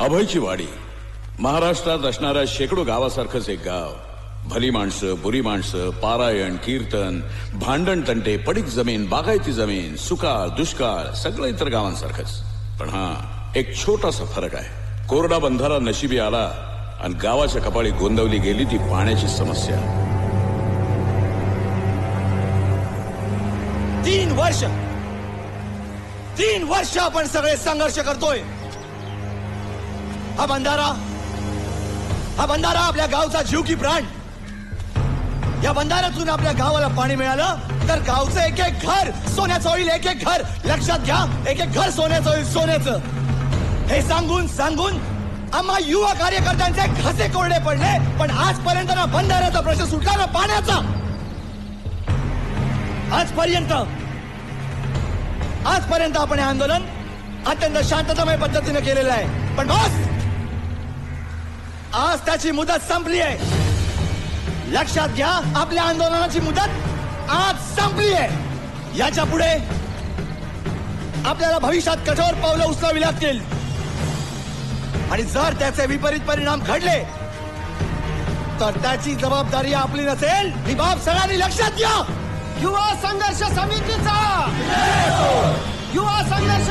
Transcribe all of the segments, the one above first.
अभयची वाडी महाराष्ट्रात असणाऱ्या शेकडो गावासारखंच एक गाव. भली माणसं, बुरी माणसं, पारायण, कीर्तन, भांडण, तंटे, पडीक जमीन, बागायती जमीन, सुकाळ, दुष्काळ, सगळं इतर गावांसारखंच. पण हा एक छोटासा फरक आहे. कोरडा बंधारा नशिबी आला आणि गावाच्या कपाळी गोंदवली गेली ती पाण्याची समस्या. 3 वर्ष आपण सगळे संघर्ष करतोय. हा बंधारा आपल्या गावचा जीव की प्राण. या बंधाऱ्यातून आपल्या गावाला पाणी मिळालं तर गावचं एक एक घर सोन्याचं होईल. एक एक घर, लक्षात घ्या, एक एक घर सोन्याचं होईल, सोन्याचं. हे सांगून आम्हा युवा कार्यकर्त्यांचे घसे कोरडे पडले. पण आजपर्यंत ना बंधाऱ्याचा प्रश्न सुटला ना पाण्याचा. आजपर्यंत आपण हे आंदोलन अत्यंत शांततामय पद्धतीने केलेलं आहे. पण बस, आज त्याची मुदत संपली आहे. लक्षात घ्या, आपल्या आंदोलनाची मुदत आज संपली आहे. याच्या पुढे आपल्याला भविष्यात कठोर पावलं उचलावी लागतील. आणि जर त्याचे विपरीत परिणाम घडले तर त्याची जबाबदारी आपली नसेल. ही बाब सगळ्यांनी लक्षात घ्या. युवा संघर्ष समितीचा युवा समितीचा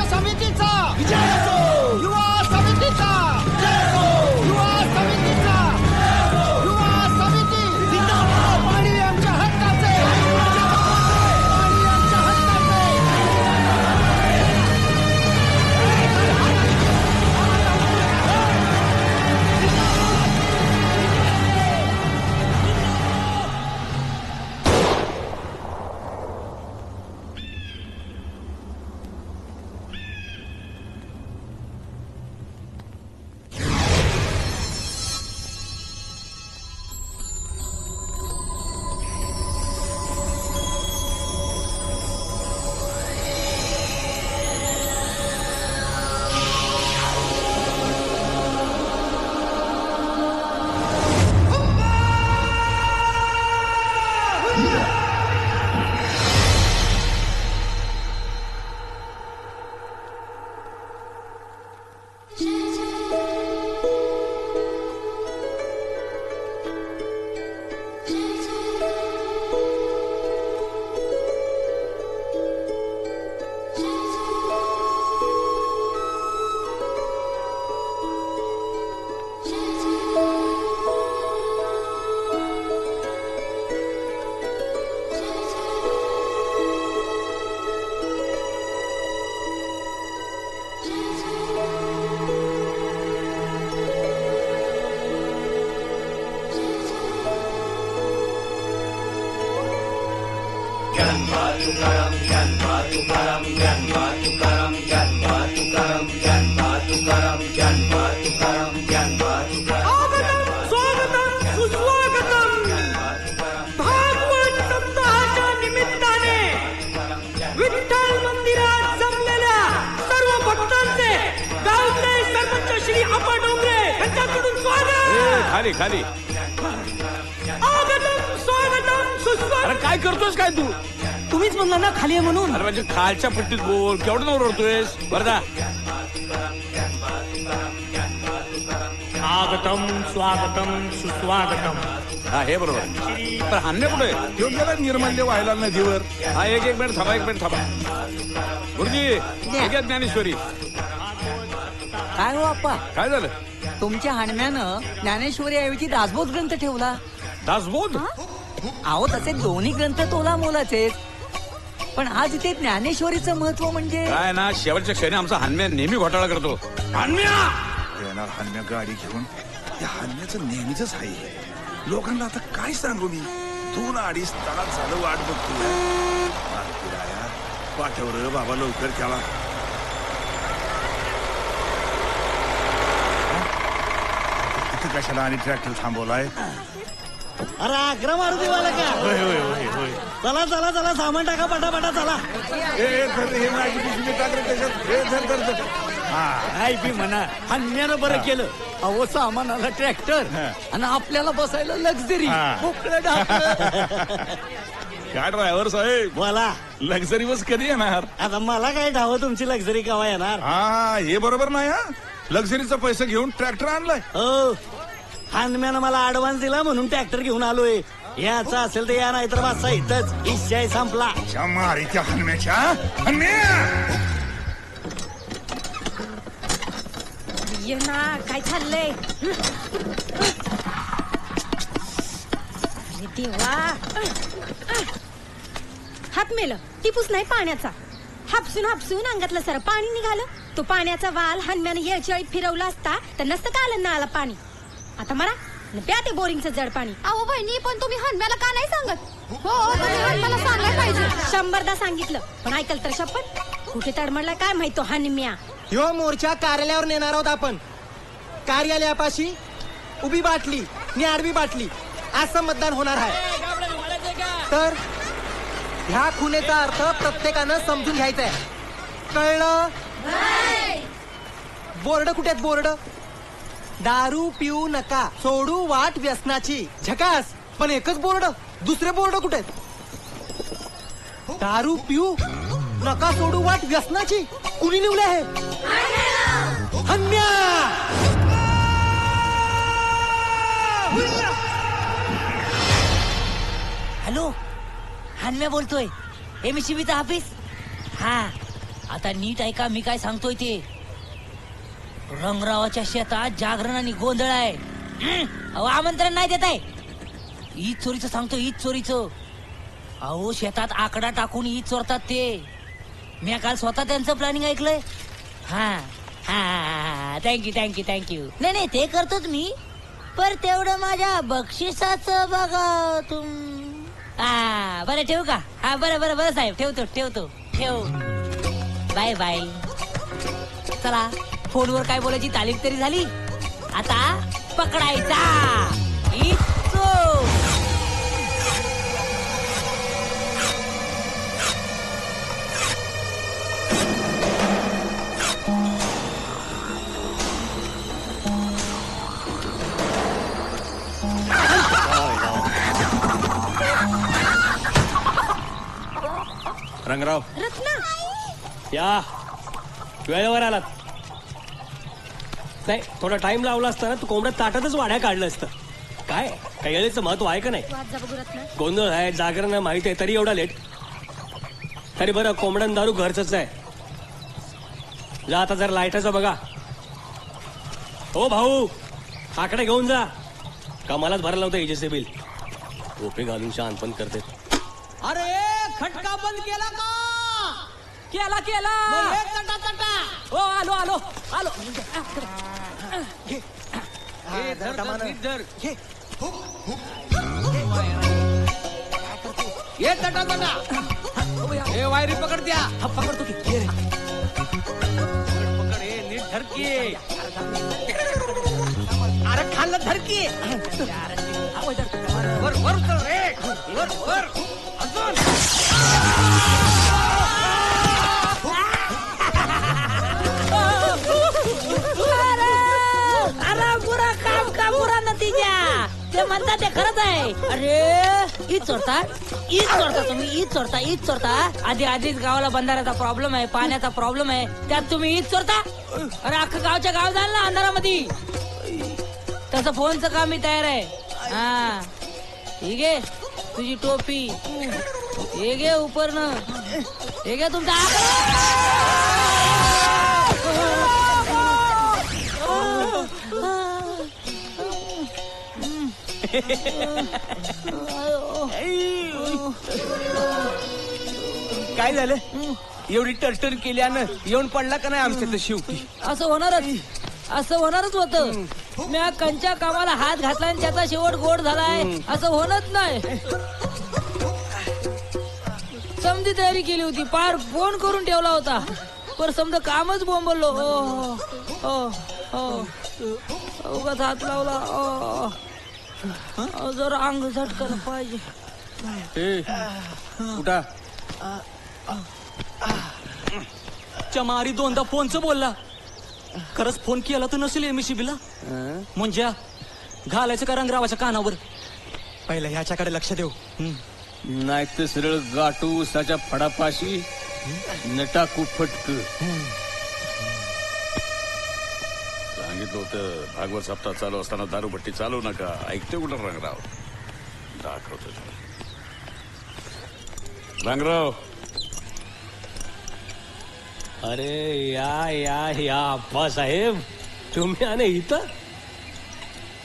युवा समितीचा युवा समिती जिंदाबाद. पाणी आमच्या हक्काचे, पाणी आमच्या हक्काचे. खाली खाली. अरे काय करतोस काय तू? तुम्हीच म्हणला ना खाली आहे म्हणून. अरे म्हणजे खालच्या पट्टीत बोल. केवढं नवर ओरतोयस? बरं जा. आगतम स्वागतम सुस्वागतम. हा हे बरोबर. तर हान्य कुठे तो गेला निर्मल्य व्हायला नदीवर. हा एक मिनिट थांबा. गुरुजी ठीक आहे. ज्ञानेश्वरी काय हो आप्पा, काय झालं? तुमच्या हाणम्यानं ज्ञानेश्वरी ऐवजी दासबोध ग्रंथ ठेवला. दासबोध? अहो तसे दोन्ही ग्रंथ तोला मोलाचे. पण आज इथे ज्ञानेश्वरीचं महत्व म्हणजे काय ना, शेवटच्या क्षणी आमचा हान्म्या नेहमी घोटाळा करतो. येणार हान्या गाडी घेऊन. या हान्याचं नेहमीच आहे. लोकांना आता काय सांगू मी. 2-2.5 तास झालं वाट बघतोय. पाठव बाबा लवकर त्याला. कशाला आणि ट्रॅक्टर थांबवलाय? अरे अकरा मारुती वाला का? होय. चला सामान टाका पटापटा. चला हे माझी पिशवी टाक रे त्याच्यात. धर. काय बी म्हणा, हान्यानं बरं केलं. अहो सामानाला ट्रॅक्टर आणि आपल्याला बसायला लक्झरी. मोकळं ढाकळं. काय ड्रायव्हर साहेब, बोला. लक्झरी बस कधी येणार? आता मला काय ठाव तुमची लक्झरी केव्हा येणार? हा हे बरोबर नाही. हा लक्झरीचा पैसा घेऊन ट्रॅक्टर आणलाय. हो, हनम्यानं मला ऍडव्हान्स दिला म्हणून ट्रॅक्टर घेऊन आलोय. याचा असेल तर या, नाहीतर वाचा इथंच विषय संपला. त्या मारीच्या हनम्याच्या हनम्या. ये ना, काय चाललंय? अरे देवा, हात मेलं. टिपूस नाही पाण्याचा. हापसून हापसून अंगातलं सारं पाणी निघालं. तो पाण्याचा वाल हनम्यानं येळचळीत फिरवला असता तर नसतं का आलं ना आला पाणी. आता मला प्या ते बोरिंगचं जड पाणी. अहो बहिणी, पण तुम्ही हनम्याला का नाही सांगत? हो, हनम्याला सांगायला पाहिजे. 100दा सांगितलं पण ऐकल तर शपथ. कुठे तडमडला काय माहित तो हनम्या. ह्यो मोर्चा कार्यालयावर नेणार आहोत आपण. कार्यालयापाशी उभी बाटली आणि आडवी बाटली असं मतदान होणार आहे. तर ह्या खुनेचा अर्थ प्रत्येकानं समजून घ्यायचा आहे. कळलं? बोर्ड कुठे आहेत? बोर्ड. दारू पिऊ नका, सोडू वाट व्यसनाची. झकास. पण एकच बोर्ड, दुसरे बोर्ड कुठे आहेत? दारू पिऊ नका, सोडू वाट व्यसनाची. कुणी निवले आहे? हन्म्या. हॅलो, हनम्या बोलतोय. MSCBचा ऑफिस. हा, आता नीट ऐका मी काय सांगतोय ते. रंगरावाच्या शेतात जागरण आणि गोंधळ आहे. अहो, आमंत्रण नाही देत आहे. ईद चोरीचं सांगतो, ईद चोरीचं. अहो, शेतात आकडा टाकून ईद चोरतात ते. मी काल स्वतः त्यांचं प्लॅनिंग ऐकलंय. हा हा, थँक्यू थँक्यू थँक्यू. नाही नाही, ते करतोच मी. पर तेवढं माझ्या बक्षिसाचं बघा हा, बरं ठेवू का? हा, बरं बरं बरं साहेब, ठेवतो. ठेव. Bye bye. चला, फोनवर काय बोलायची तालीम तरी झाली. आता पकडायचा इच्छो. रंगराव, रत्ना, या वेळेवर आलात. नाही, थोडा टाइम लावला असता ना तू कोंबड्या ताटातच वाड्या काढलं असतं. काय काही वेळेचं महत्व आहे का नाही? वाद जा बघू रत्ना. गोंधळ आहे, जागरण आहे, माहिती आहे, तरी एवढा लेट. तरी बरं, कोंबड्यान दारू घरचंच आहे. जा आता जरा लाईटाचं बघा. हो भाऊ, आकडे घेऊन जा. कमालाच भरला होता एजन्सी बिल. ओपे घालून शान पण करते. अरे खटका बंद केला का? केला. हो, आलो. ये तटा. हे वायरी पकड द्या. पकडतो की. पकड, हे नीट धरकी. अरे खाल्लं धरकी. वर कर रे. वर अजून. अरे बुरा काम बुरा नतीजा. ते म्हणतात ते खरंच आहे. अरे ईद चोरता तुम्ही. ईद चोरता. आधीच गावाला बंधाऱ्याचा प्रॉब्लेम आहे, पाण्याचा प्रॉब्लेम आहे, त्यात तुम्ही ईद चोरता. अरे अख्खं गावच्या गाव झालं ना अंधारामध्ये. तसं फोनचं काम मी तयार आहे. हा, ठीक आहे. तुझी टोपी हे घे, उपरनं हे घे. तुमचा काय झालं? एवढी टर्टन केल्यानं येऊन पडला का नाही आमच्या शेवटी? असं होणारच होतं. मी कंच्या कामाला हात घातला आणि त्याचा शेवट गोड झालाय. असं होणच नाही. समधी तयारी केली होती, पार फोन करून ठेवला होता, पर समजा कामच बोंबलो. उगाच हात लावला. जरा अंग झटकन पाहिजे. कुठं चमारी 2दा फोनचं बोलला. खरंच फोन केला तर नसेल MSCBला. म्हणजे घालायचं का रंगरावाच्या कानावर? पहिलं ह्याच्याकडे लक्ष देऊ. नाही तर सरळ गाठू उसाच्या फडापाशी नटाकू फटक. सांगितलं होतं भागवत सप्ताह चालू असताना दारूभट्टी चालू नका. ऐकते कुठं रंगराव? दाखवतो तुला. रंगराव, अरे या या या अप्पा साहेब, तुम्ही आले इथं?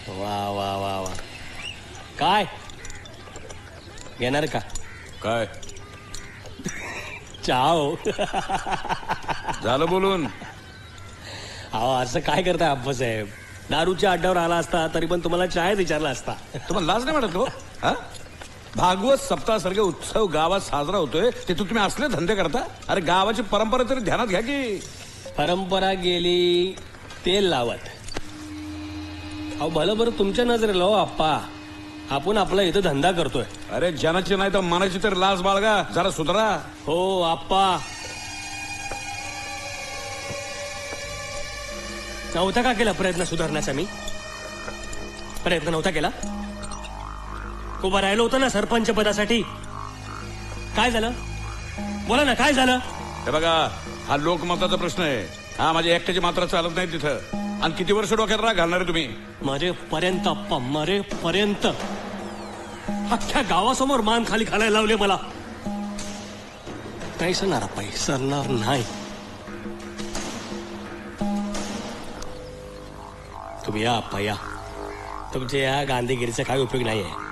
वा वा वा वा. काय घेणार का? काय चहा हो. झालं बोलून? अहो असं काय करताय अप्पा साहेब? दारूच्या अड्ड्यावर आला असता तरी पण तुम्हाला चायच विचारला असता. तुम्हाला लाज नाही वाटत हो? हा? भागवत सप्ताह सारखे उत्सव गावात साजरा होतोय, ते तुम्ही असले धंदे करता? अरे गावाची परंपरा तरी ध्यानात घ्या की. परंपरा गेली तेल लावत. अहो भलं बरं तुमच्या नजरेला हो आप्पा, आपण आपला इथं धंदा करतोय. अरे जनाची नाही तर मनाची तरी लाज बाळगा, जरा सुधारा. हो आप्पा. नव्हता का केला प्रयत्न सुधारण्याचा? मी प्रयत्न नव्हता केला? उभं राहिलो होतं ना सरपंच पदासाठी. काय झालं? बोला ना, काय झालं? हे बघा, हा लोकमताचा प्रश्न आहे. हा माझ्या एकट्याची मात्र चालत नाही तिथं. आणि किती वर्ष डोक्यात राग घालणार आहे तुम्ही? मरेपर्यंत अप्पा, मरेपर्यंत. अख्ख्या गावासमोर मान खाली घालायला लावले मला. नाही सरणार अप्पा, सरणार नाही. तुम्ही या अप्पा, या. तुमच्या या गांधीगिरीचा काही उपयोग नाहीये.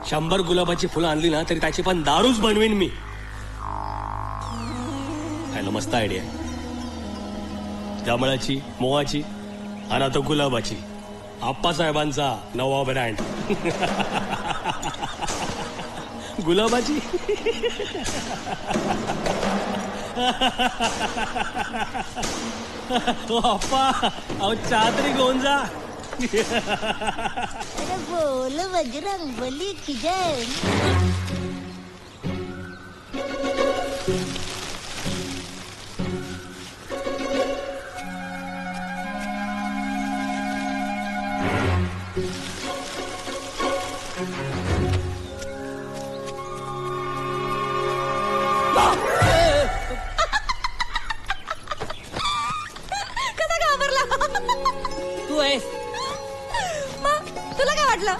100 गुलाबाची फुलं आणली ना तरी त्याची पण दारूच बनवीन मी. काय मस्त आयडिया. जांभळाची, मोहाची आणि आता गुलाबाची. आप्पासाहेबांचा नवा ब्रँड. गुलाबाची. ओ अप्पा, अहो चादरी घेऊन जा. अरे बोल बजरंग बली की जय. कसा घाबरला? तू आहेस? मग तुला काय वाटलं?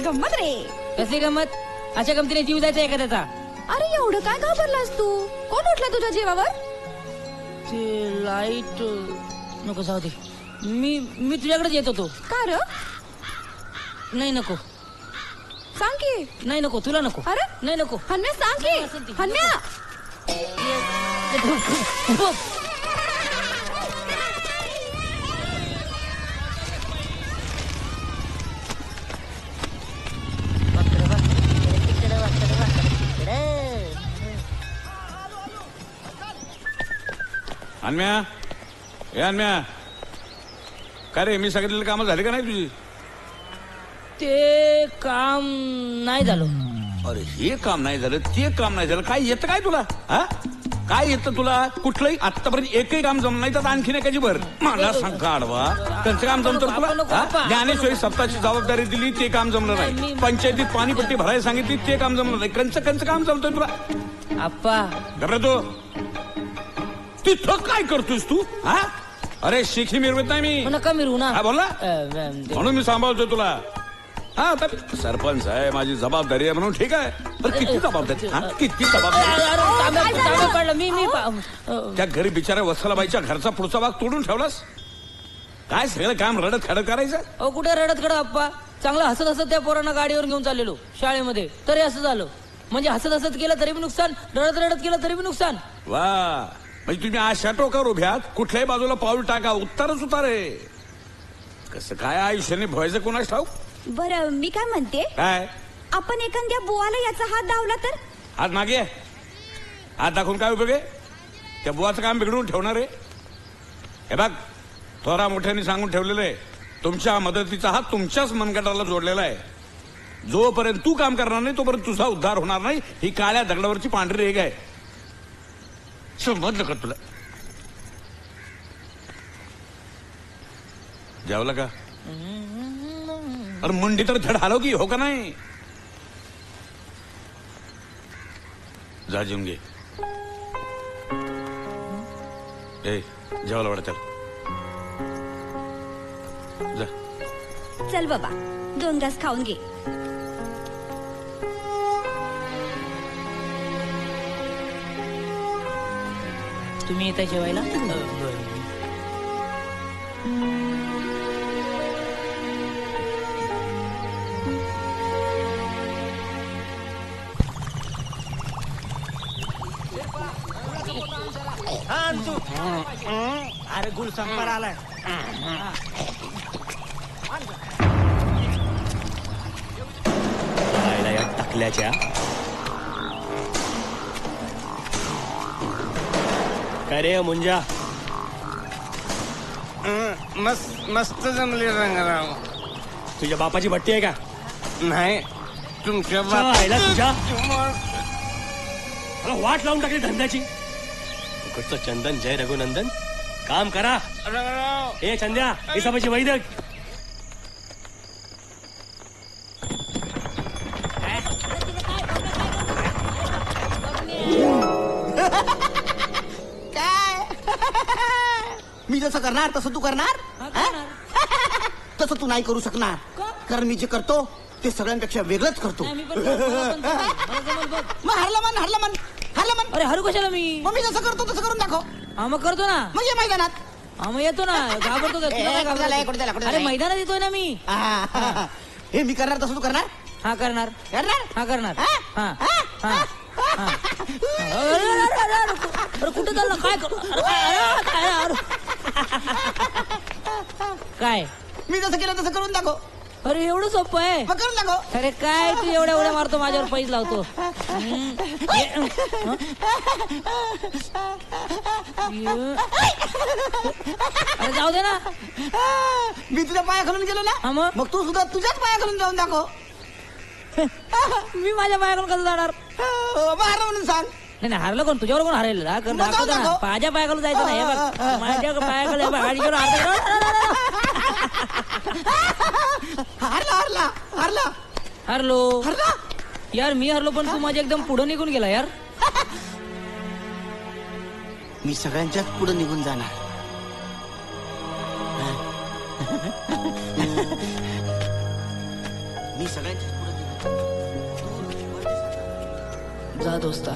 गंमत रे. कशी गमत? अशा गमतीने जीव जायचा एखाद्याचा. अरे एवढं काय घाबरलास तू? कोण उठला तुझ्या जीवावर? ते लाईट नको, जाऊ दे. मी तुझ्याकडेच येत होतो. का र? नाही नको. सांग की. नाही नको, तुला नको. अरे नाही नको. हन्म्या सांग की. हन्म्या. अन्म्या, हे अन्म्या, काय रे, मी सांगितलेलं कामं झाली का नाही तुझी? ते काम नाही झालं. अरे हे काम नाही झालं, ते काम नाही झालं. काय येतं काय तुला? हा, काय येतं तुला? कुठलंही आतापर्यंत एकही काम जमलं नाही तर आणखीन एकाची भर. मला सांग का आडवा, त्यांचं काम जमतं तुला? ज्ञानेश्वरी सप्ताहाची जबाबदारी दिली ते काम जमलं नाही. पंचायतीत पाणीपट्टी भरायला सांगितली ते काम जमलं नाही. कंच काम जमतंय तुला? आप्पा घबरा तू. तिथं काय करतोस तू? हा, अरे शिखी मिरवत नाही मी. नका मिरू ना. हा बोला, म्हणून मी सांभाळतोय तुला. हा, आता सरपंच आहे, माझी जबाबदारी आहे म्हणून ठीक आहे. पण किती जबाबदारी? हा, किती जबाबदारी? पडलं मी त्या घरी बिचाऱ्या वत्सलाबाईच्या घरचा पुढचा भाग तोडून ठेवलास. काय सगळं काम रडत खडत करायचं? अहो कुठे रडत खडं आप्पा. चांगलं हसत हसत त्या पोरांना गाडीवर घेऊन चाललेलो शाळेमध्ये, तरी असं झालं. म्हणजे हसत हसत केलं तरी बी नुकसान, रडत रडत केलं तरी बी नुकसान. वा, म्हणजे तुम्ही अशा टोकावर उभ्यात कुठल्याही बाजूला पाऊल टाका, उत्तरच उतार आहे. कसं काय आयुष्याने भोयचं कोणाच ठाऊक? बरं मी काय म्हणते, काय आपण एखाद्या बुवाला याचा हात दावला तर? हात मागे, हात दाखवून काय उपयोग आहे? त्या बुवाचं काम बिघडवून ठेवणार आहे? हे बघ, थोरा मोठ्याने सांगून ठेवलेलं आहे, तुमच्या मदतीचा हात तुमच्याच मनगटाला जोडलेला आहे. जोपर्यंत तू काम करणार नाही तोपर्यंत तुझा उद्धार होणार नाही. ही काळ्या दगडावरची पांढरी रेघ आहे. समजलं का तुला? जेवला का? अरे मुंडी तर धड हलव की, हो का नाही? जा जेवून घे. ए जेवायला वाढ, चल. जा. चल बाबा 2 घास खाऊन घे. तुम्ही येता जेवायला? अरे गुल संपार आलाय. खायला या टाकल्याच्या काय रे मुंजा? मस्त जमले रंगराव. तुझ्या बापाची भट्टी आहे का? नाही तुमच्या खायला तुझ्या मला वाट लावून टाकली धंद्याची. फुकटचं चंदन जय रघुनंदन. काम करा. रंगराव हे चंद्या हिसाबाची वैदक. मी जसं करणार तसं तू करणार? तसं तू नाही करू शकणार. कारण मी जे करतो ते सगळ्यांपेक्षा वेगळंच करतो. मग हरला मन. अरे हरू कशाला मी? मग मी जसं करतो तसं करून दाखव. हा मग करतो ना. मग ये मैदानात. हा मग येतो ना. घाबरतो का? तुला काय घाबरतो? कुठे झाला? अरे मैदानात येतोय ना मी. हे मी करणार तसं तू करणार? हा करणार. हा करणार. हा हा हा. अरे कुठं चाललं? काय करू? काय? मी जसं केलं तसं करून दाखव. अरे एवढं सोपं आहे? मग करून दाखव. अरे काय तू एवढ्या मारतो माझ्यावर पैज लावतो. अरे जाऊ दे ना. मी तुझ्या पाया खालून गेलो हा ना. मग? मग तू सुद्धा तुझ्याच पाया खालून जाऊन दाखव. मी माझ्या पायाकडून कसं जाणार? बाहेर म्हणून सांग. नाही हारलं कोण? तुझ्यावर कोण हारेल? दाखवतो ना. माझ्या पायाकडून जायचं नाही. माझ्या पायाकडे हरलो यार. मी हरलो पण तू माझ्या एकदम पुढे निघून गेला यार. मी सगळ्यांच्याच पुढे निघून जाणार. मी सगळ्यांच्याच पुढे जा दोस्ता,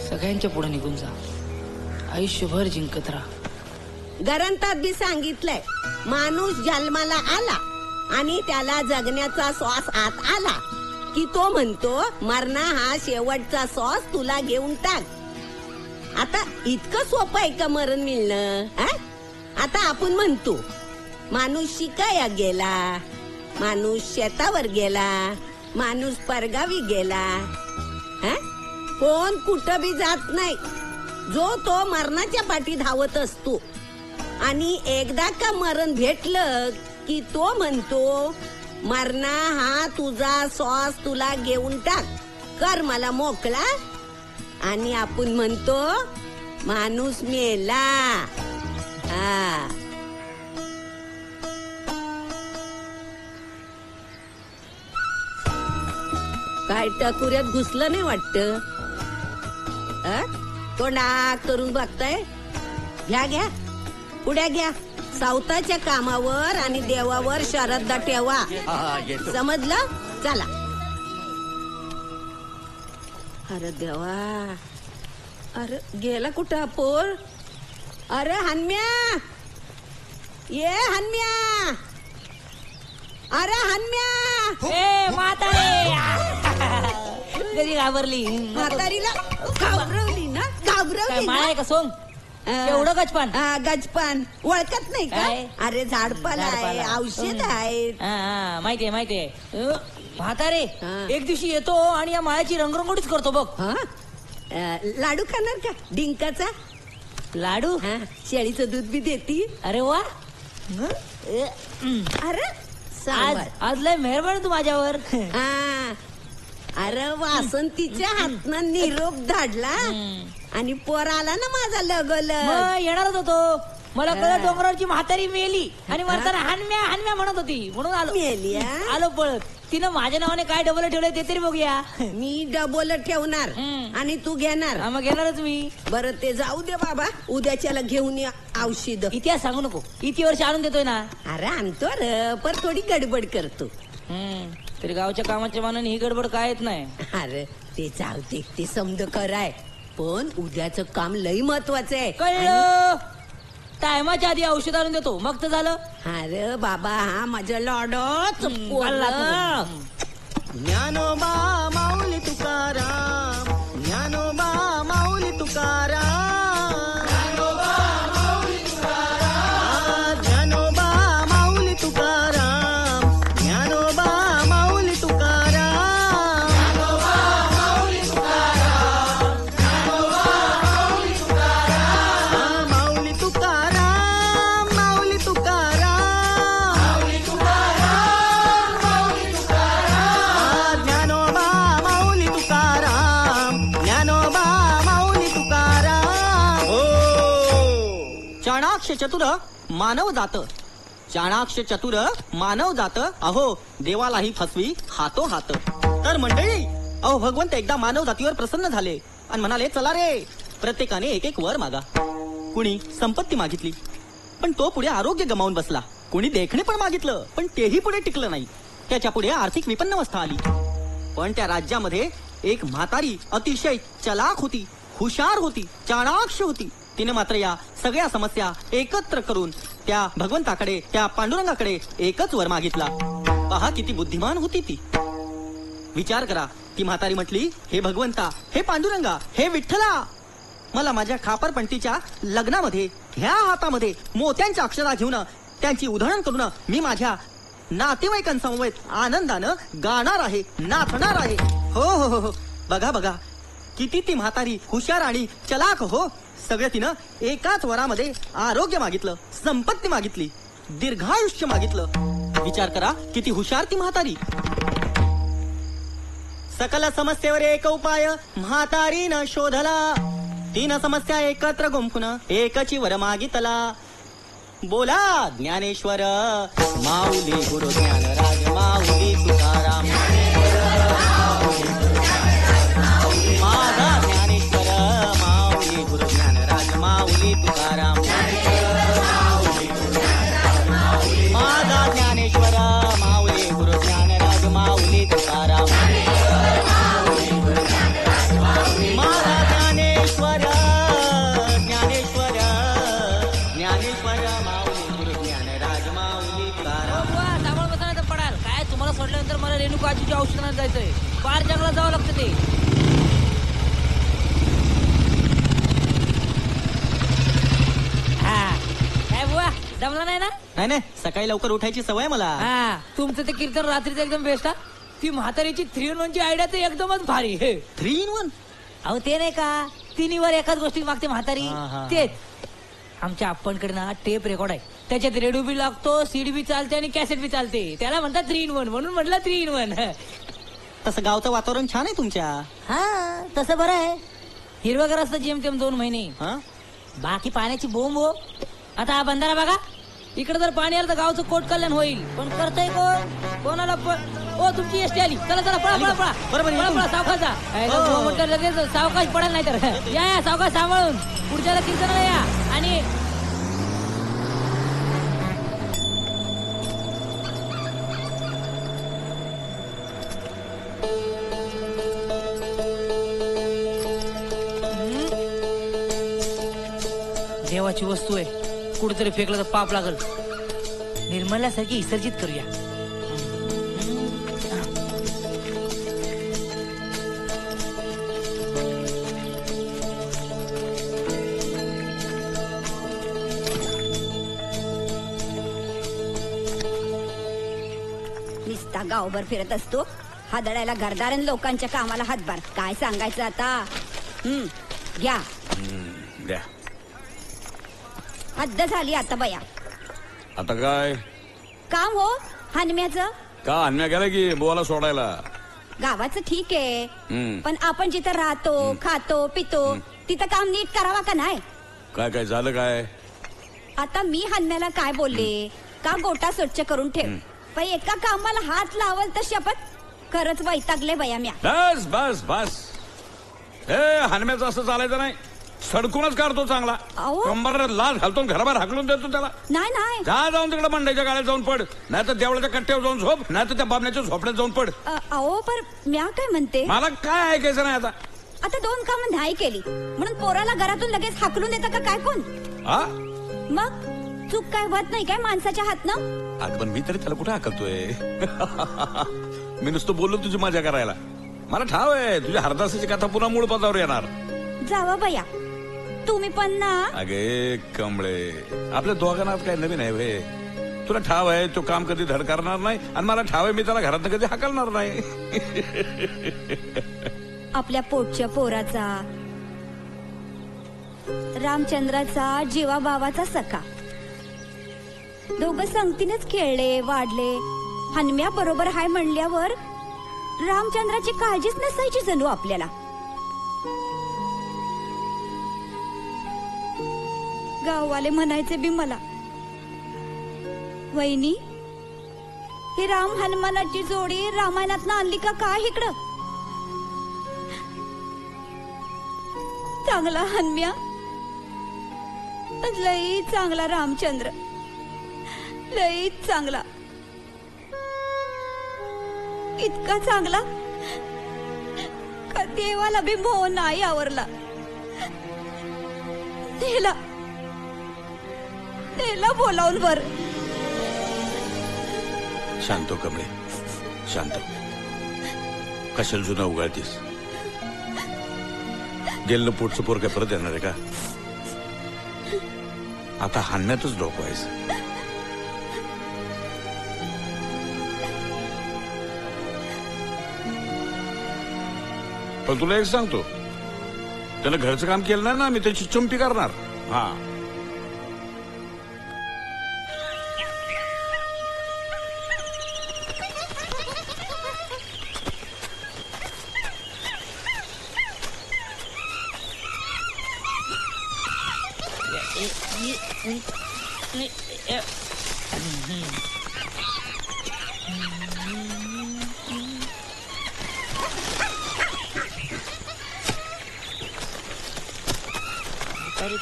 सगळ्यांच्या पुढे निघून जा. आयुष्यभर जिंकत राहा. ग्रंथात बी सांगितलंय, माणूस जन्माला आला आणि त्याला जगण्याचा श्वास आत आला की तो म्हणतो मरणा हा शेवटचा श्वास तुला घेऊन टाक. आता इतकं सोपं आहे का मरण मिळणं? आता आपण म्हणतो माणूस शिकाया गेला, माणूस शेतावर गेला, माणूस परगावी गेला. कोण कुठं बी जात नाही. जो तो मरणाच्या पाठी धावत असतो आणि एकदा का मरण भेटलं की तो म्हणतो मरणा हा तुझा श्वास तुला घेऊन टाक, कर मला मोकळा. आणि आपण म्हणतो माणूस मेला. काय टकुऱ्यात घुसलं नाही वाटत? तोंडाक करून बघताय. घ्या पुढ्या घ्या. सावताच्या कामावर आणि देवावर श्रद्धा ठेवा. समजलं? चला. अरे देवा, अरे गेला कुठं पोर? अरे हनम्या, ये हनम्या, अरे हनम्या. ए म्हातारे, कधी घाबरली? म्हातारीला घाबरवली ना? घाबरवली माळ आहे ना? का सोंग? एवढं गजपान? गजपान ओळखत नाही का? अरे झाडपाला आहे, औषध आहे. माहितीये. म्हातारे, एक दिवशी येतो आणि या माळ्याची रंगरंगोटीच करतो बघ. लाडू खाणार का डिंकाचा? लाडू? शेळीचं दूध बी देती. अरे वा. अरे आज लय मेहरबान तू माझ्यावर. अरे वासंतीच्या हातनं निरोप धाडला आणि पोर आला ना माझा लगल. येणारच होतो. मला कळलं डोंगरावरची म्हातारी मेली आणि म्हणताना हानम्या म्हणत होती म्हणून आलो. मेली? आलो पळत. तिनं माझ्या नावाने काय डबल ठेवलंय ते तरी बघूया. मी डबल ठेवणार आणि तू घेणार. मग घेणारच मी. बरं ते जाऊ दे बाबा, उद्याच्याला घेऊन या औषध. इतिहास सांगू नको, इति वर्ष आणून देतोय ना. अरे आणतो र, पर थोडी गडबड करतो. तरी गावच्या कामाच्या मानाने ही गडबड काय येत नाही. अरे ते जाऊ दे, ते समज कराय, पण उद्याचं काम लई महत्वाचं आहे. कळलं. टायमाच्या आधी औषध आणून देतो मग तर झालं. अरे बाबा हा माझ्या लॉडच ज्ञानोबा माऊली तुकाराम, ज्ञानोबा माऊली तुकाराम, ज्ञानोबा माऊली तुकाराम, ज्ञानोबा माऊली तुकाराम, ज्ञानोबा माऊली तुकाराम, ज्ञानोबा माऊली तुकाराम, ज्ञानोबा माऊली तुकाराम, माऊली तुकाराम, माऊली तुकाराम, माऊली तुकाराम, माऊली तुकाराम, ज्ञानोबा माऊली तुकाराम, ज्ञानोबा माऊली तुकाराम. हो चाणाक्ष चतुर मानव जात, चाणाक्ष चतुर मानव जात, अहो देवालाही फसवी हातो हात. तर मंडळी, अहो भगवंत एकदा मानव जातीवर प्रसन्न झाले आणि म्हणाले चला रे, प्रत्येकाने एक एक वर मागा. कुणी संपत्ती मागितली पण तो पुढे आरोग्य गमावून बसला. कुणी देखणे पण मागितलं पण तेही पुढे टिकलं नाही. त्याच्या पुढे आर्थिक विपन्नावस्था आली. पण त्या राज्यामध्ये एक म्हातारी अतिशय चलाख होती, हुशार होती, चाणाक्ष होती. तिने मात्र या सगळ्या समस्या एकत्र करून त्या भगवंताकडे, त्या पांडुरंगाकडे एकच वर मागितला. पहा किती बुद्धिमान होती ती. विचार करा, ती म्हातारी म्हटली, हे भगवंता, हे पांडुरंगा, हे विठ्ठला, मला माझ्या खापरपंटीच्या लग्नामध्ये ह्या हातामध्ये मोत्यांच्या अक्षरा घेऊन त्यांची उधळण करून मी माझ्या नातेवाईकांसमवेत आनंदानं गाणार आहे, नाचणार आहे. हो हो हो, बघा बघा किती ती म्हातारी हुशार आणि चलाख. हो, सगळं तिनं एकाच वरामध्ये आरोग्य मागितलं, संपत्ती मागितली, दीर्घायुष्य मागितलं. विचार करा किती हुशार ती म्हातारी. सकल समस्येवर एक उपाय म्हातारीनं शोधला. 3 समस्या एकत्र गुंफून एकची वर मागितला. बोला ज्ञानेश्वर माऊली गुरु ज्ञानराज माऊली तुकाराम. माझा ज्ञानेश्वर माऊली गुरु ज्ञानराज माऊली तुकाराम. माझा ज्ञानेश्वर माऊली गुरु ज्ञानराज माऊली तुकाराम. माझा ज्ञानेश्वर, ज्ञानेश्वर, ज्ञानेश्वर माऊली गुरु ज्ञानराज माऊली तुकाराम. सामान बसणार तर पडाल काय. तुम्हाला सोडल्यानंतर मला रेणुका आजीच्या औषधात जायचंय. पार जंगलात जावं लागतं ते. काय बुवा जमला नाही ना. नाही नाही, सकाळी लवकर उठायची सवय मला. हा, तुमचं ते कीर्तन रात्रीचं एकदम बेस्ट. हा, ती म्हातारीची 3-in-1 ची आयडिया तर एकदमच भारी. 3-in-1. अहो ते नाही का, 3 वर एकाच गोष्टी मागते म्हातारी. हा, हा. तेच आमच्या आपणकडे ना टेप रेकॉर्ड आहे, त्याच्यात रेडिओ बी लागतो, सीडी बी चालते आणि कॅसेट बी चालते. त्याला म्हणतात 3-in-1, म्हणून म्हटलं 3-in-1. तसं गावचं वातावरण छान आहे तुमच्या. हा तसं बरं आहे. हिरवगार असतं जेमतेम 2 महिने. हा, बाकी पाण्याची बोंब. हो आता हा बंधारा बघा, इकडे जर पाणी आलं तर गावचं कोट कल्याण होईल. पण करतय कोण, कोणाला ओ तुमची एसटी आली. चला चला पळा पळा पळा. बरोबर, पळा पळा सावकाशा. म्हटलं लगेच सावकाश पडायला नाही तर या सावकाश सांभाळून पुढच्याला कीर्तनाला या. आणि देवाची वस्तू आहे, कुठेतरी फेकलं तर पाप लागल. निर्मल्यासारखी विसर्जित करूया. निस्ता गावभर फिरत असतो, हादळायला घरदार लोकांच्या कामाला हातभार. काय सांगायचं आता. घ्या द्या. हद्द झाली आता बया. आता काय काम हो हनम्याचं. का अन्या गेला की बोला सोडायला. गावाचं ठीक आहे, हम्म. पण आपण जिथं राहतो, खातो, पितो, तिथं काम नीट करावा का नाही. काय काय झालं काय. आता मी हनम्याला काय बोलले, का गोटा स्वच्छ करून ठेव, पण एका कामाला हात लावल तर शपथ खरंच वैतागले बया म्या. बस बस बस हे हनम्याचं असं चालायचं नाही. सडकूनच काढतो चांगला. अहो. कंबरला लाज घालतो आणि घराबाहेर हाकलून देतो त्याला. नाही नाही जा जाऊन तिकडे मंडईच्या गाड्यात जाऊन पड, नाही तर देवळाच्या कट्ट्यावर जाऊन झोप, नाही तर त्या बाबण्याच्या झोपड्यात जाऊन पड. अहो पर म्या काय म्हणते मला काय ऐकायचं नाही आता. आता 2 कामं नाही केली म्हणून पोराला घरातून लगेच हाकलून देतं का काय कोण? हा मग चूक काय होत नाही काय माणसाच्या हातनं? अगं पण मी तरी त्याला कुठे हाकलतोय? मी नुसतं बोललो तुझी मजा करायला. मला ठाव आहे तुझ्या हरदासाची कथा पुन्हा मूळ पदावर येणार. जावा बया तुम्ही पण ना. अगे कमळे, आपल्या दोघांना काय नवीन आहे वे? तुला ठाव आहे तो काम कधी धड करणार नाही आणि मला ठाव आहे मी त्याला घरात कधी हाकलणार नाही. आपल्या पोटच्या पोराचा रामचंद्राचा जीवा बाबाचा सखा दोघं संगतीनेच खेळले वाढले. हनम्या बरोबर हाय म्हणल्यावर रामचंद्राची काळजीच नसायची जणू आपल्याला. गाववाले म्हणायचे बी मला, वहिनी ही राम हनुमानाची जोडी रामायणात आणली का काय इकडं? चांगला हनम्या लई चांगला रामचंद्र, लई चांगला, इतका चांगला का देवाला बी मोह नाही आवरला. त्याला बोलावून वर. शांत हो कमळे, शांत. कशाला जुना उगाळतीस? गेलं पोटचं पोर काय परत येणार आहे का? आता हाणण्यातच डोकवायचं. पण तुला एक सांगतो, त्यानं घरचं काम केलं नाही ना मी त्याची चुंपी करणार. हा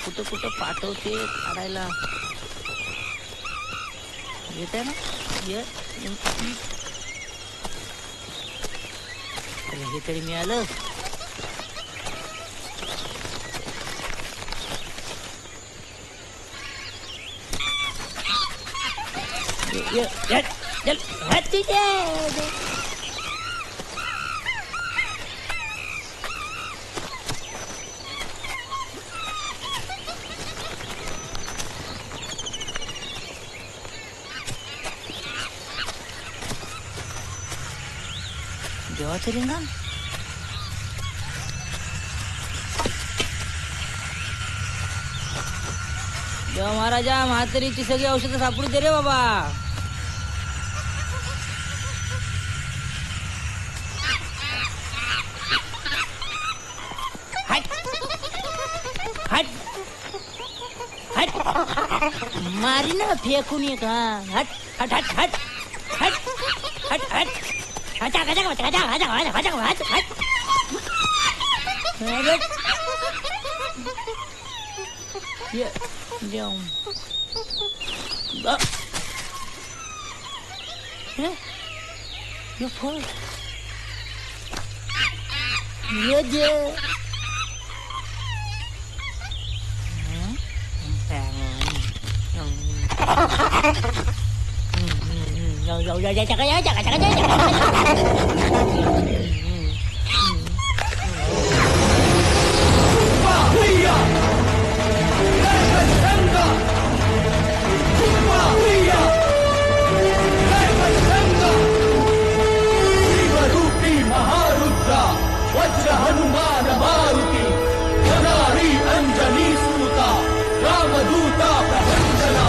कुठं कुठं पाठवते काढायला येत आहे ना. हे तरी मिळालं. देवाचं रिंगण. देवा महाराजा म्हातारीची सगळी औषधं सापडू दे रे बाबा. हट हट हट मारी ना फेकून ये का. हट हट हट हट हट हट हट वज्र हनुमान मारुती वनारी अंजनी सूता रामदूता प्रभंजना.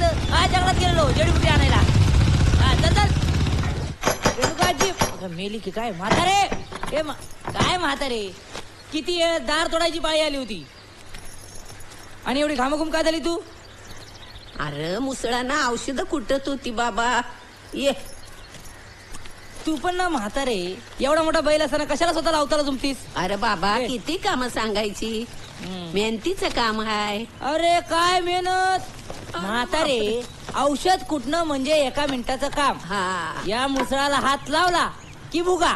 मस्त हा जंगलात गेलो जडीबुटी आणायला. हा चल चल. रेणुकाजी अगं, मेली की काय म्हातारे? काय म्हातारे, किती वेळ दार तोडायची पाळी आली होती आणि एवढी घामघूम काय झाली तू? अरे मुसळांना औषध कुटत होती बाबा. ये तू पण ना म्हातारे, एवढा मोठा बैल असताना कशाला स्वतःला अवताला जुमतीस? अरे बाबा किती काम सांगायची, मेहनतीचं काम आहे. अरे काय मेहनत म्हातारे, औषध कुटणं म्हणजे एका मिनिटाचं काम. हा या मुसळाला हात लावला की बुगा.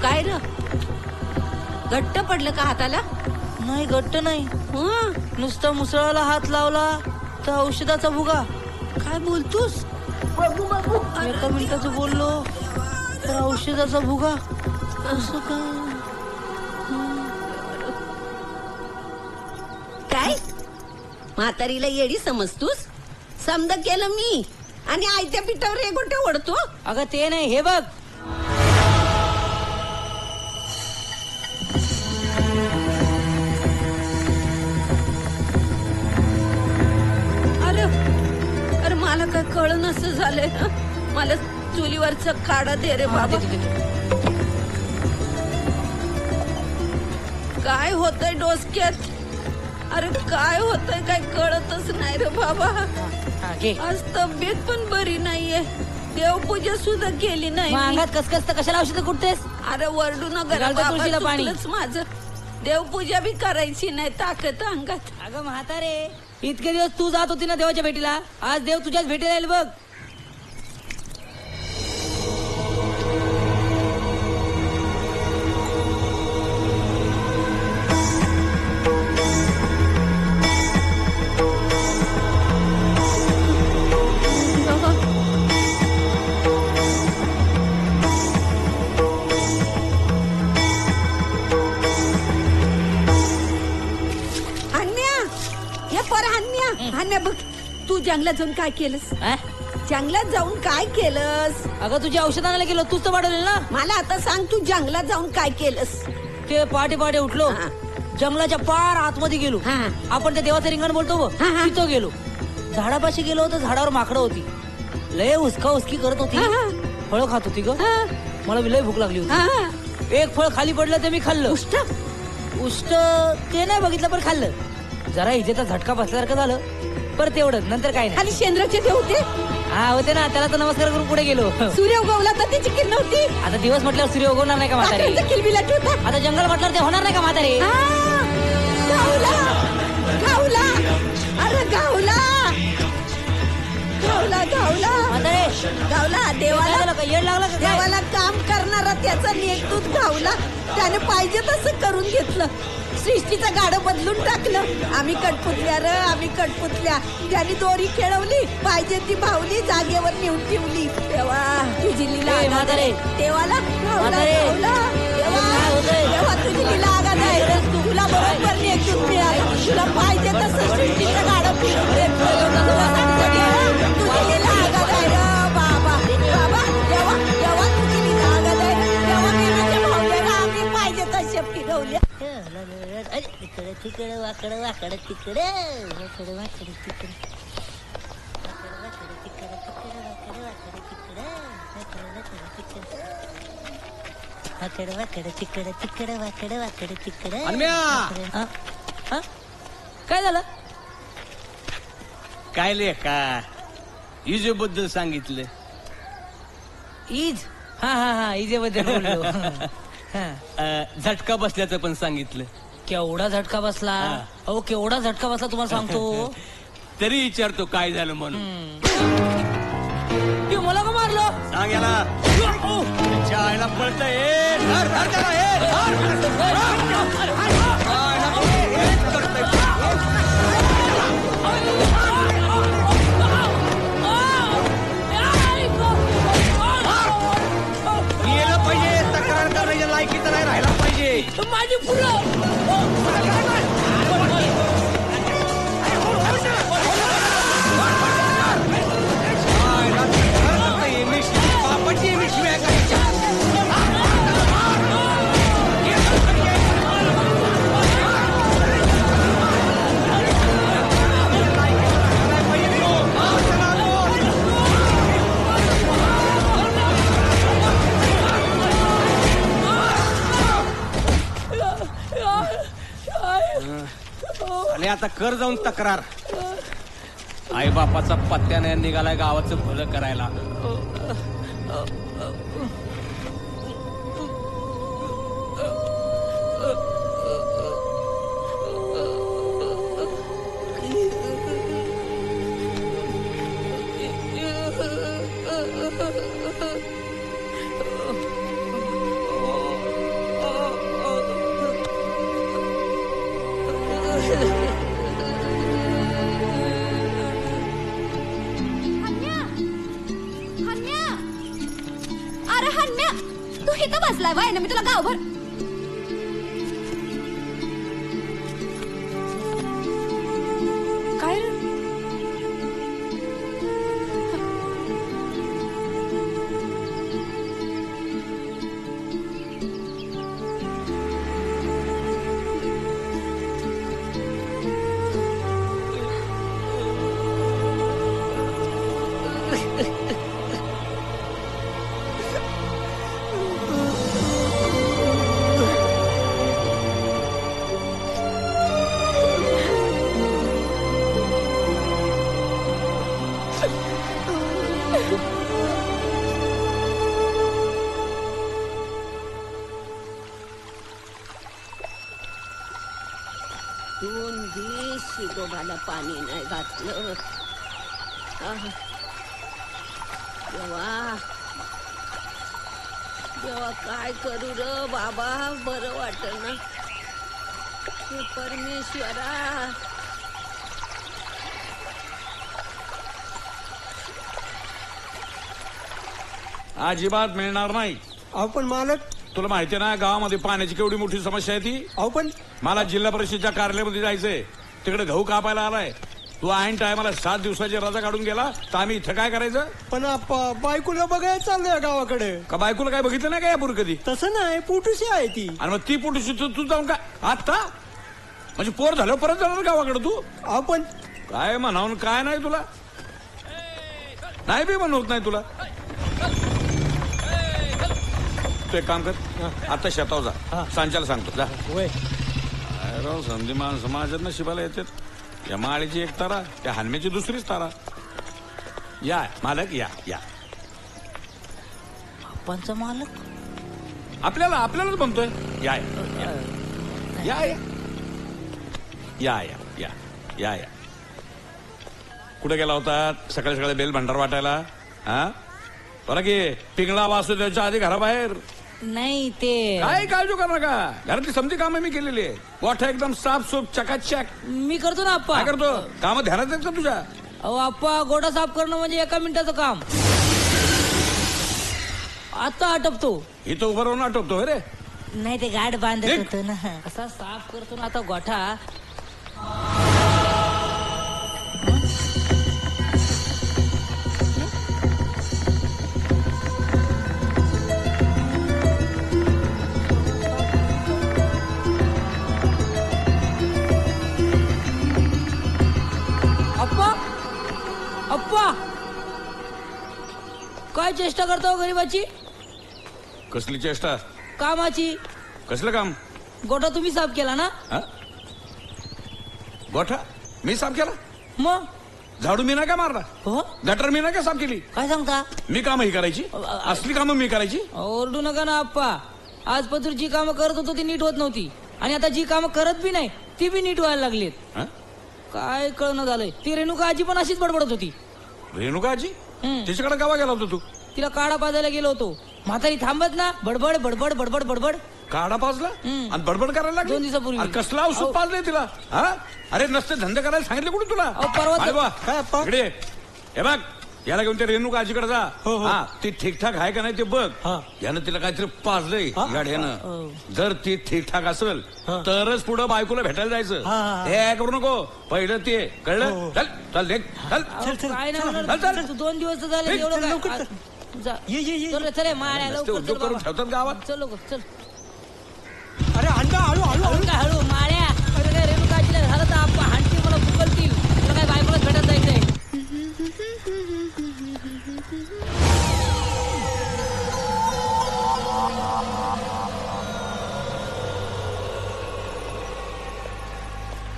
काय र घट्ट पडलं का हाताला? नाही घट्ट नाही, हं? नुसता मुसळाला हात लावला तर औषधाचा भुगा. काय बोलतोस? एका मिनिटाचं बोललो तर औषधाचा भुगा. असं काय म्हातारीला येडी समजतोस? समज केलं मी आणि आयत्या पिठावर रेगोटे ओढतो. अगं ते नाही, हे बघ. अरे अरे मला काय कळ नसं झालंय ना. मला चुलीवरचं काढा दे रे बाबा. काय होतंय डोसक्यात? अरे काय होतंय काय कळतच नाही रे बाबा. हा, घे. आज तब्येत पण बरी नाहीये, देवपूजा सुद्धा केली नाही मग मी. अंगात कसकस तर कशाला औषध कुठतेस? अरे वरडू नका रे घालतो बाबा, तुळशीला पाणी. चुकलंच माझं. देवपूजा बी करायची नाही ताकद अंगात. अगं म्हातारे, इतके दिवस तू जात होती ना देवाच्या भेटीला, आज देव तुझ्याच भेटीला येईल बघ. अन्या बघ, तू जंगलात जाऊन काय केलंस? हा? जंगलात जाऊन काय केलंस? अगं तुझी औषध आणायला गेलो, तूच तर वाढवलेलं ना. मला आता सांग, तू जंगलात जाऊन काय केलंस? ते पहाटे पहाटे उठलो, हा. जंगलाच्या पार आतमध्ये गेलो. हा. आपण त्या देवाचं रिंगण बोलतो बघ, हा, हा. तिथं गेलो. झाडापाशी गेलो तर झाडावर माकडं होती, लय उस्का उस्की करत होती. हा. फळं खात होती ग. हा. मला लय भूक लागली होती. हा. एक फळ खाली पडलं ते मी खाल्लं. उष्ट? उष्ट ते नाही बघितलं पण खाल्लं. जरा इजेचा झटका बसल्यासारखं झालं, पर तेवढंच, नंतर काय नाही. खाली शेंद्राचे देव होते? हा होते ना, त्याला तर नमस्कार करून पुढे गेलो. सूर्य उगवला तर त्याची किरण होती. आता दिवस म्हटल्यावर सूर्य उगवणार नाही का म्हातारे? रात्रीचं किलबिलाट होता. आता जंगल म्हटल्यावर ते होणार नाही का म्हातारे? गावला गावला, अरे गावला गावला गावला म्हातारे गावला. देवाला येड लागला का काय? देवाला काम करणारा त्याचा नेतृत्व गावला. त्याने पाहिजे तसं करून घेतलं, सृष्टीचं गाडं बदलून टाकलं. आम्ही कटपुतल्या र, आम्ही कटपुतल्या. त्याने दोरी खेळवली, पाहिजे ती भावली जागेवर नेऊन ठेवली. तेव्हा तुझी लीला ए, आगाध म्हातारे. आहे. देवाला गावला म्हातारे. गावला. देवा काय होतंय? तेव्हा तुझी लीला आगाध आहे. तुला बरोबर नेतृत्व मिळालं. तुला पाहिजे तसं सृष्टीचं गाडं फिरून तुझी लीला आगाध आहे र बाबा. बाबा तेव्हा तेव्हा तुझी लीला आगाध आहे. तेव्हा मेनाच्या भावल्याला आम्ही पाहिजे तशा फिरवल्या. तिकडे तिकडे वाकड वाकड तिकडे वाकड वाकड तिकडे वाकड वाकड तिकडे तिकडे वाकड वाकड तिकडे. काय झालं? काय लेखा इजेबद्दल सांगितलं. ईज? हा हा हा, इजेबद्दल बोललो. झटका बसल्याचं पण सांगितलं. केवढा झटका बसला? अहो केवढा झटका बसला तुम्हाला सांगतो. तरी विचारतो काय झालं म्हणून. ते मला का मारलं? सांग याला. चायला पळतंय. गेलं पाहिजे, तक्रार करायच्या लायकीचं नाही राहायला पाहिजे. माझी फुलं. आणि आता कर जाऊन तक्रार. आई बापाचा पत्त्याने निघालाय गावाचं भलं करायला. अरे हन्म्या, तू इथं बसलाय वाय ना, मी तुला गावभर. काय रे? दोन दिवस शिगोबाला पाणी नाही घातलं. देवा देवा, काय करू र बाबा, बरं वाटत ना. हे परमेश्वरा, अजिबात मिळणार नाही. अहो पण मालक, तुला माहिती ना गावामध्ये पाण्याची केवढी मोठी समस्या आहे ती. अहो पण मला जिल्हा परिषदच्या कार्यालयामध्ये जायचंय, तिकडे गहू कापायला आलाय. तू ऐन टायमाला 7 दिवसाची रजा काढून गेला तर आम्ही इथं काय करायचं? पण बायकोला बघायला चाललंय गावाकडे. का बायकोला काय बघितलं नाही का यापूर्वी कधी? तसं नाही, पोटूशी आहे ती. आणि मग ती पोटूशी तू जाऊन का आता म्हणजे पोर झालं परत जाणार गावाकडे तू? अहो पण काय म्हणावून काय नाही तुला, नाही बी म्हणत नाही तुला. तू एक काम कर, आता शेताव जा, सांच्याला सांगतो जा. होय, काय राव, संधीमान समाजात नशिबाला येतात. या माळीची एक तारा, त्या हनम्याची दुसरीच तारा. या मालक, या या. पंच मालक आपल्यालाच म्हणतोय. या या या या या या या या. कुठे गेला होता सकाळी सकाळी बेल भंडार वाटायला? हा बरं की पिंगळा वासुदेवच्या आधी घराबाहेर नाही ते. काय काळजी करू नका, घरातली समजी कामं मी केलेली आहे. गोठा एकदम साफसूफ चकाचक. मी करतो ना आप्पा. काय करतो? काम ध्यानात आहेत का तुझ्या? अहो आप्पा, गोडा साफ करणं म्हणजे 1 मिनिटाचं काम. आता आटपतो. इथं उभं राहून आटोपतो रे. नाही ते गाठ बांधत निघ. होतो ना, असा साफ करतो ना आता गोठा. अप्पा, काय चेष्टा करतो गरीबाची? कसली चेष्टा? कामाची. कसलं काम? गोठा तुम्ही साफ केला ना? हा? गोठा मी साफ केला? मग झाडू मी नाही का मारला? हो, गटर मी नाही का साफ केली? काय सांगता? मी कामं ही करायची, असली कामं मी करायची. ओरडू नका ना आप्पा. आजपासून जी कामं करत होतो ती नीट होत नव्हती, आणि आता जी कामं करत बी नाही ती बी नीट व्हायला लागलीत. हा? काय कळणं झालंय. ती रेणुका आजी पण अशीच बडबडत होती. रेणुका आजी? हम्म. तिच्याकडे गावा गेला होता तू? तिला काढा पाजायला गेलो होतो. म्हातारी थांबत ना, बडबड बडबड बडबड बडबड. काढा पाजला हम्म. आणि बडबड करायला लागली? 2 दिवसापूर्वी. अरे कसला औषध पाजलंय तिला? हा? अरे नसते धंदे करायला सांगितले कुठे तुला? अहो, परवा अरे वा. काय अप्पा? इकडे ये. हे बघ, याला घेऊन ते रेणुका आजीकडे जा. हो, हो. हा, ती ठीकठाक आहे का नाही ते बघ. हा. यानं तिला काहीतरी पाजलंय हा? गाड्यानं. जर ती ठीकठाक असेल हा. तरच पुढं बायकोला भेटायला जायचं. हा, हा, हा. हे करू नको, पहिलं ते हो, कळलं. हो. चल चल लेक चल. अहो, चल, काय नाही चल, होणार. चल, चल. तू 2 दिवस तर झाले. चल, एवढं लवकर काय? चल. जा. ये. चल रे, चल रे, माळ्या, नुसते लवकर उद्योग चल करून बाबा. ठेवतात गावात. चल लवकर, चल. अरे अंडा हळू हळू हळू काय हळू, माळ्या. अरे काय रेणुका आजीला झालं तर आप्पा हाणतील, मला बुकलतील. तुला काय बायकोलाच भेटत जायचंय.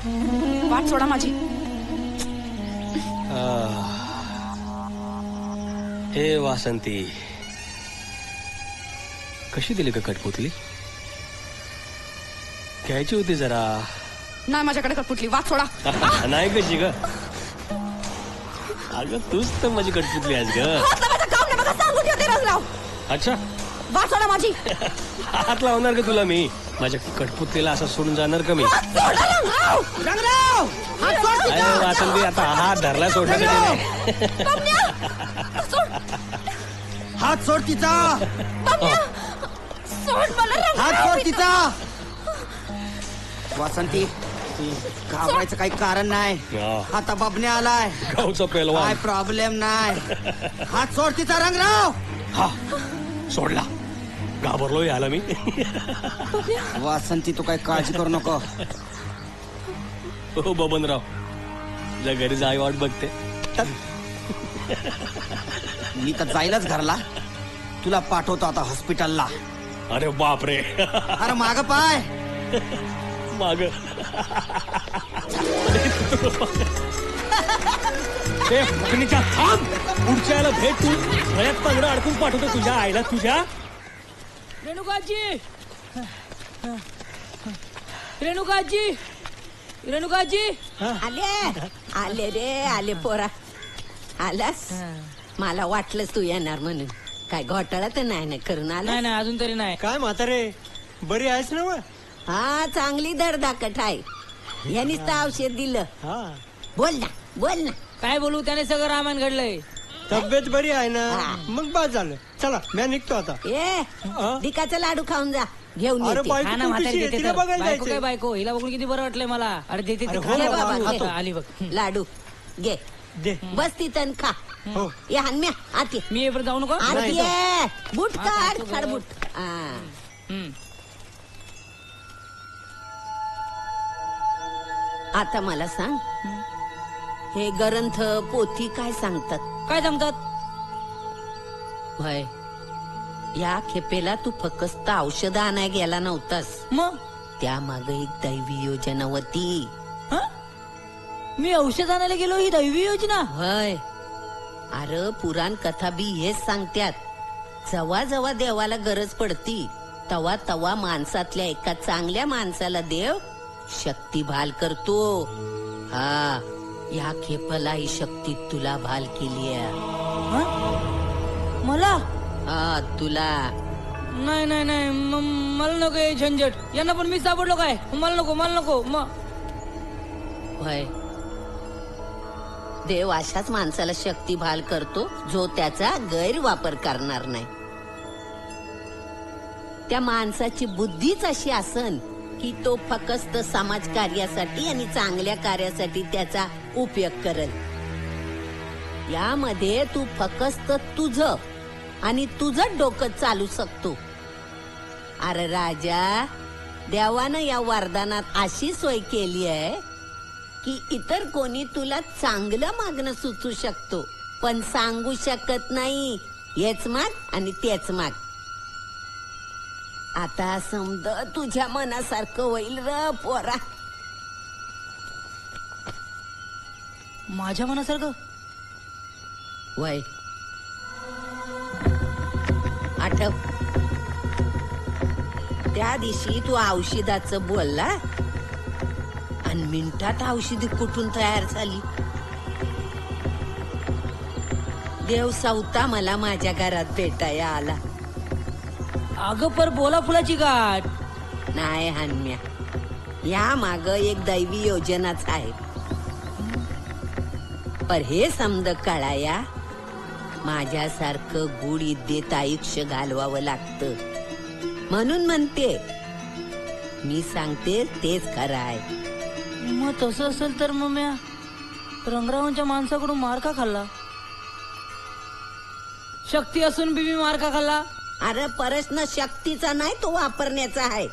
वाट सोडा माझी. हे वासंती, कशी दिली का कटपुतली? घ्यायची होती जरा. नाही माझ्याकडे कटपुटली. वाट सोडा. नाही कशी ग? अगं तूच तर माझी कटपुतली आहेस ग. हात लावायचं काम नाही बघा, सांगून ठेवते रंगराव. अच्छा, वाट सोडा माझी. हात लावणार का तुला मी? माझ्या कटपुतलीला असं सोडून जाणार का मी? हात सोडा रंगराव. रंगराव हात सोड तिचा. अरे वासंती, आता हात धरला सोडण्यासाठी नाही. बबन्या, सोड. हात सोड तिचा. बबन्या, सोड मला रंगराव. हात सोड तिचा. वासंती घाबरायचं काही कारण नाही. हा. आता बबन्या आलाय. गावचा काय पेलवान. प्रॉब्लेम नाही. हात सोड तिचा रंगराव. हा, सोडला. घाबरलोय आला मी. वासंती तू काही काळजी करू नको. हो बबनराव, जा घरी जाय वाट बघते. मी तर जाईलच घरला. तुला पाठवतो आता हॉस्पिटलला. अरे बापरे. अरे माग पाय. माग थांब. पुढच्या याला भेट तू. गळ्यात पांगडं अडकून पाठवतो तुझ्या आईला. तुझ्या रेणुकाजी, रेणुकाजी, रेणुकाजी. आले आले रे आले पोरा. आलास? मला वाटलंच तू येणार म्हणून. काय घोटाळा तर नाही ना करून आला? नाही नाही, अजून तरी नाही. काय म्हातारे, बरी आहेस ना? हा, चांगली धडधाकट आहे. यांनीच तर औषध दिलं. बोल ना, बोल ना. काय बोलू, त्याने सगळं रामायण घडलंय. तब्येत बरी आहे ना? हा. मग बाद झालं. चला मी निघतो आता. डिकाचा लाडू खाऊन जा. घेऊन येते. हा ना, म्हातारी देते तर. बायको काय बायको, हिला बघून किती बरं वाटलंय मला. अरे देते ती. घे बाबा, घे. आली बघ. लाडू घे. बस तिथं खा. ये हानम्या आत ये. मी येईपर्यंत जाऊ नको. आत ये. बूट काढ, काढ बूट. आता मला सांग, हे ग्रंथ पोथी काय सांगतात? काय सांगतात? होय, या खेपेला तू फक्त औषध आणाय गेला नव्हतास. मग त्यामाग एक दैवी योजना होती. मी औषध आणायला गेलो, ही दैवी योजना? होय. अरे पुराण कथा बी हेच सांगत्यात. जवा जवा देवाला गरज पडती तवा तवा माणसातल्या एका चांगल्या माणसाला देव शक्ती भाल करतो. हा, या खेपला ही शक्ती तुला भाल केली आहे. मला? हा, तुला. नाही नाही नाही, मला नको हे झंझट. यांना पण मी सापडलो काय? मला नको, मला नको. होय, देव अशाच माणसाला शक्ती भाल करतो जो त्याचा गैरवापर करणार नाही. त्या माणसाची बुद्धीच अशी असन की तो फक्त समाज कार्यासाठी आणि चांगल्या कार्यासाठी त्याचा उपयोग करेल. यामध्ये तू फक्त तुझं आणि तुझं डोकं चालू शकतो. अरे राजा, देवानं या वरदानात अशी सोय केली आहे की इतर कोणी तुला चांगलं मागणं सुचू शकतो, पण सांगू शकत नाही. हेच माग आणि तेच माग. आता समज तुझ्या मनासारखं होईल र पोरा. माझ्या मनासारखं? वय आठव, त्या दिवशी तू औषधाचं बोलला आणि मिनिटात औषधी कुठून तयार झाली. देव सावता मला माझ्या घरात भेटाया आला. अगं पर बोला फुलाची गाठ. नाही हान्म्या, या माग एक दैवी योजनाच आहे. पर हे समज कळाया, माझ्यासारखं गुढ इद्देत आयुष्य घालवावं लागतं. म्हणून म्हणते, मी सांगते तेच खरं आहे. मग तसं असेल तर मग म्या रंगरावांच्या माणसाकडून मार का खाल्ला? शक्ती असून बी मी मार का खाल्ला? अरे प्रश्न शक्तीचा नाही, तो वापरण्याचा आहे.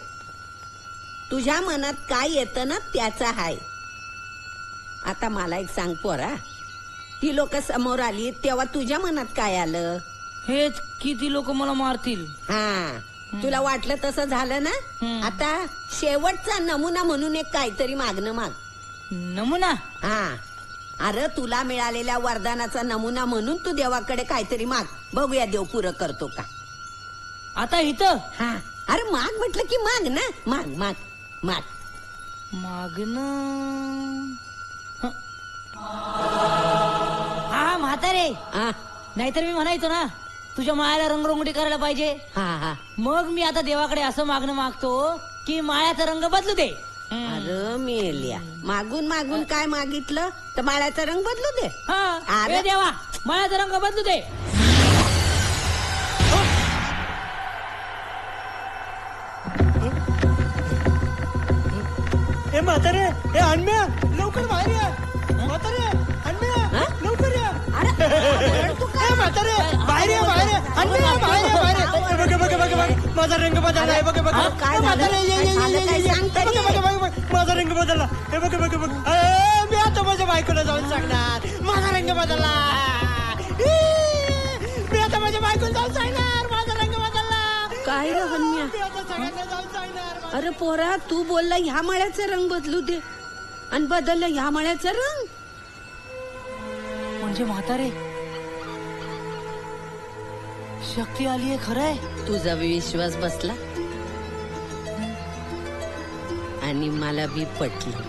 तुझ्या मनात काय येतं ना त्याचा आहे. आता मला एक सांग पोरा, ती लोक समोर आली तेव्हा तुझ्या मनात काय आलं? हेच किती लोक मला मारतील. हा, तुला वाटलं तसं झालं ना. आता शेवटचा नमुना म्हणून एक काहीतरी मागणं माग. नमुना हा अरे तुला मिळालेल्या वरदानाचा नमुना म्हणून तू देवाकडे काहीतरी माग बघूया देव पुरं करतो का. आता इथं हा अरे माग म्हटलं की माग ना माग माग माग मागणं हा म्हातारे हा नाहीतर मी म्हणायचो ना तुझ्या माळ्याला रंगरंगोटी करायला पाहिजे. हा हा मग मी आता देवाकडे असं मागणं मागतो की माळ्याचा रंग बदलू दे. अरे मेल्या मागून मागून काय मागितलं तर माळ्याचा रंग बदलू दे. हा अरे. ए देवा माळ्याचा रंग बदलू दे. ए म्हातारे ए अण्म्या लवकर बाहेर या. म्हातारे अण्म्या लवकर या. ए म्हातारे बाहेर या बाहेर या. अण्म्या बाहेर या बाहेर या. ए, बघ बघ बघ बघ माझा रंग बदलला आहे. बघ बघ अहो, काय ए, म्हातारे झालं? ये, ये, ये, झालं ये, काय ये, सांग ये. तरी. बघ, बघ, बघ, बघ, माझा रंग बदलला. हे बघ बघ बघ मी आता माझ्या बायकोला जाऊन सांगणार माझा रंग बदलला. मी आता माझ्या बायकोला जाऊन सांगणार माझा रंग बदलला. काय रे हन्म्या मी आता सगळ्यांना जाऊन सांगणार. अरे पोरा तू बोलला ह्या मळ्याचा रंग बदलू दे आणि बदलला ह्या मळ्याचा रंग. म्हणजे म्हातारे शक्ती आलीये खरंय. तुझा विश्वास बसला आणि मला बी पटलं.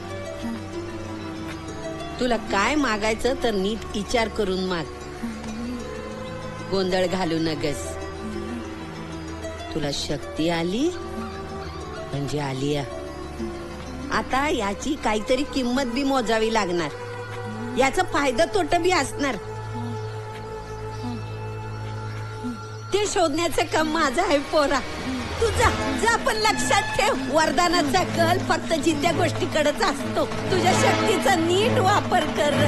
तुला काय मागायचं तर नीट विचार करून माग. गोंधळ घालू नगस. तुला शक्ती आली म्हणजे आली. आता याची काहीतरी किंमत बी मोजावी लागणार. याचा फायदा तोटा बी असणार. ते शोधण्याचं काम माझं आहे पोरा. तू जा पण लक्षात ठेव वरदानाचा कल फक्त जिद्या गोष्टीकडेच असतो. तुझ्या शक्तीचा नीट वापर कर.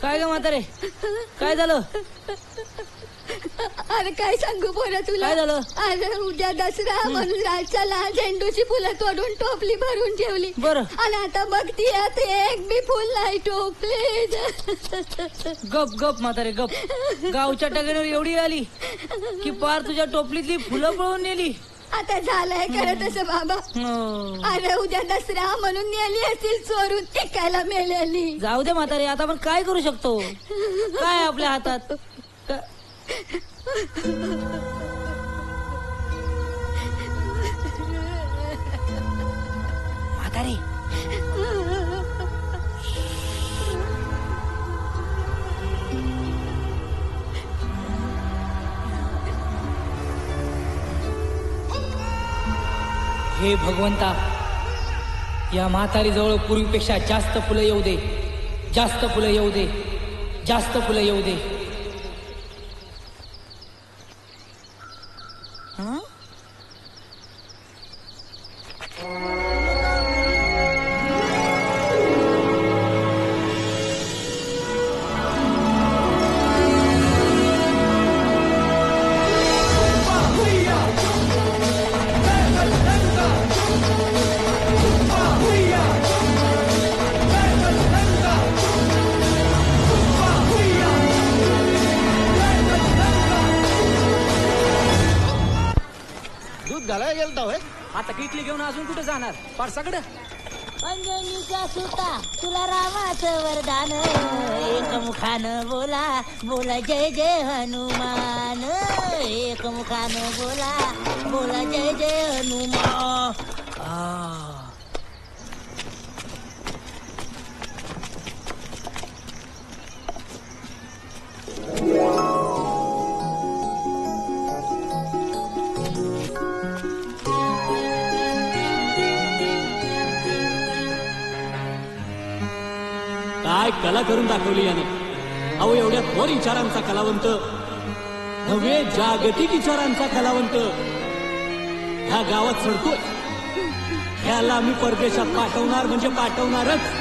काय ग म्हातारे काय झालं. अरे काय सांगू बोला तुला. काय झालं? अरे उद्या दसरा म्हणून रातच्याला झेंडूची फुलं तोडून टोपली भरून ठेवली. बरं. आणि आता बघती आता एक बी फुल नाही टोपली. गप गप म्हातारे गप. गावच्या टगेवर एवढी आली की पार तुझ्या टोपलीतली फुलं पळून नेली. आता झालंय खरं तसं बाबा. हो. अरे उद्या दसरा म्हणून नेली असतील चोरून टेकायला मेलेली. जाऊ दे म्हातारे आता आपण काय करू शकतो. काय आपल्या हातात. म्हातारे हे भगवंता या म्हातारी जवळ पूर्वीपेक्षा जास्त फुलं येऊ दे. जास्त फुलं येऊ दे. जास्त फुलं येऊ दे. घालायला गेलता होय. आता किटली घेऊन अजून कुठे जाणार पारसाकडे. अंजनीचा सुता तुला रामाचं वरदान. एकमुखानं बोला बोला जय जय हनुमान. एकमुखानं बोला बोला जय जय हनुमान. काय कला करून दाखवली याने. अहो एवढ्या थोर विचारांचा कलावंत, नव्हे जागतिक विचारांचा कलावंत ह्या गावात चढतोय. ह्याला मी परदेशात पाठवणार म्हणजे पाठवणारच.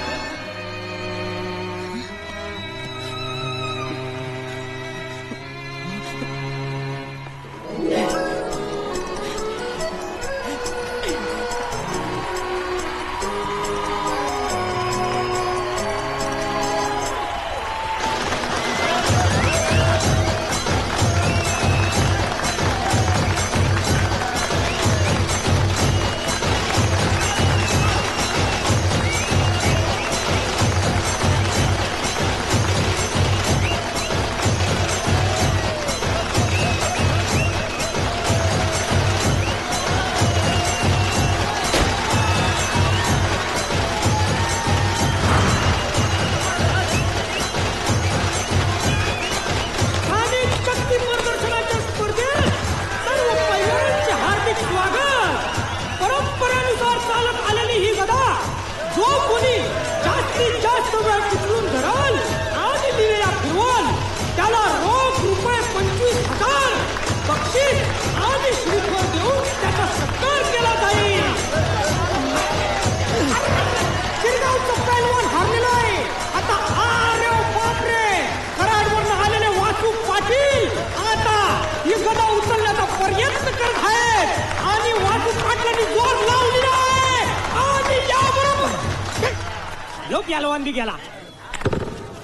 पहलवान गेला.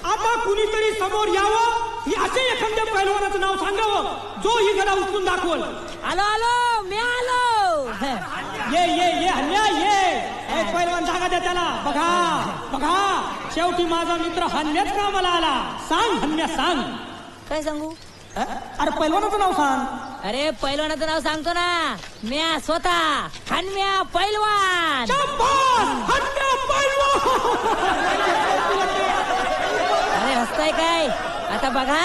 आता कुणीतरी समोर यावं ही असे एखाद्या पहलवानाचं नाव सांगावं जो ही गदा उचलून दाखवल. आलो आलो मी आलो. ये ये ये हल्ल्या ये. एक पहलवान जागा द्या त्याला. बघा बघा शेवटी माझा मित्र हन्याच कामाला आला. सांग हन्या सांग. काय सांगू? अरे पहलवानाचं नाव सांग. अरे पैलवानाचं नाव सांगतो ना. म्या स्वतः हन्या पैलवान. हन्या पैलवान. अरे हसताय काय? आता बघा.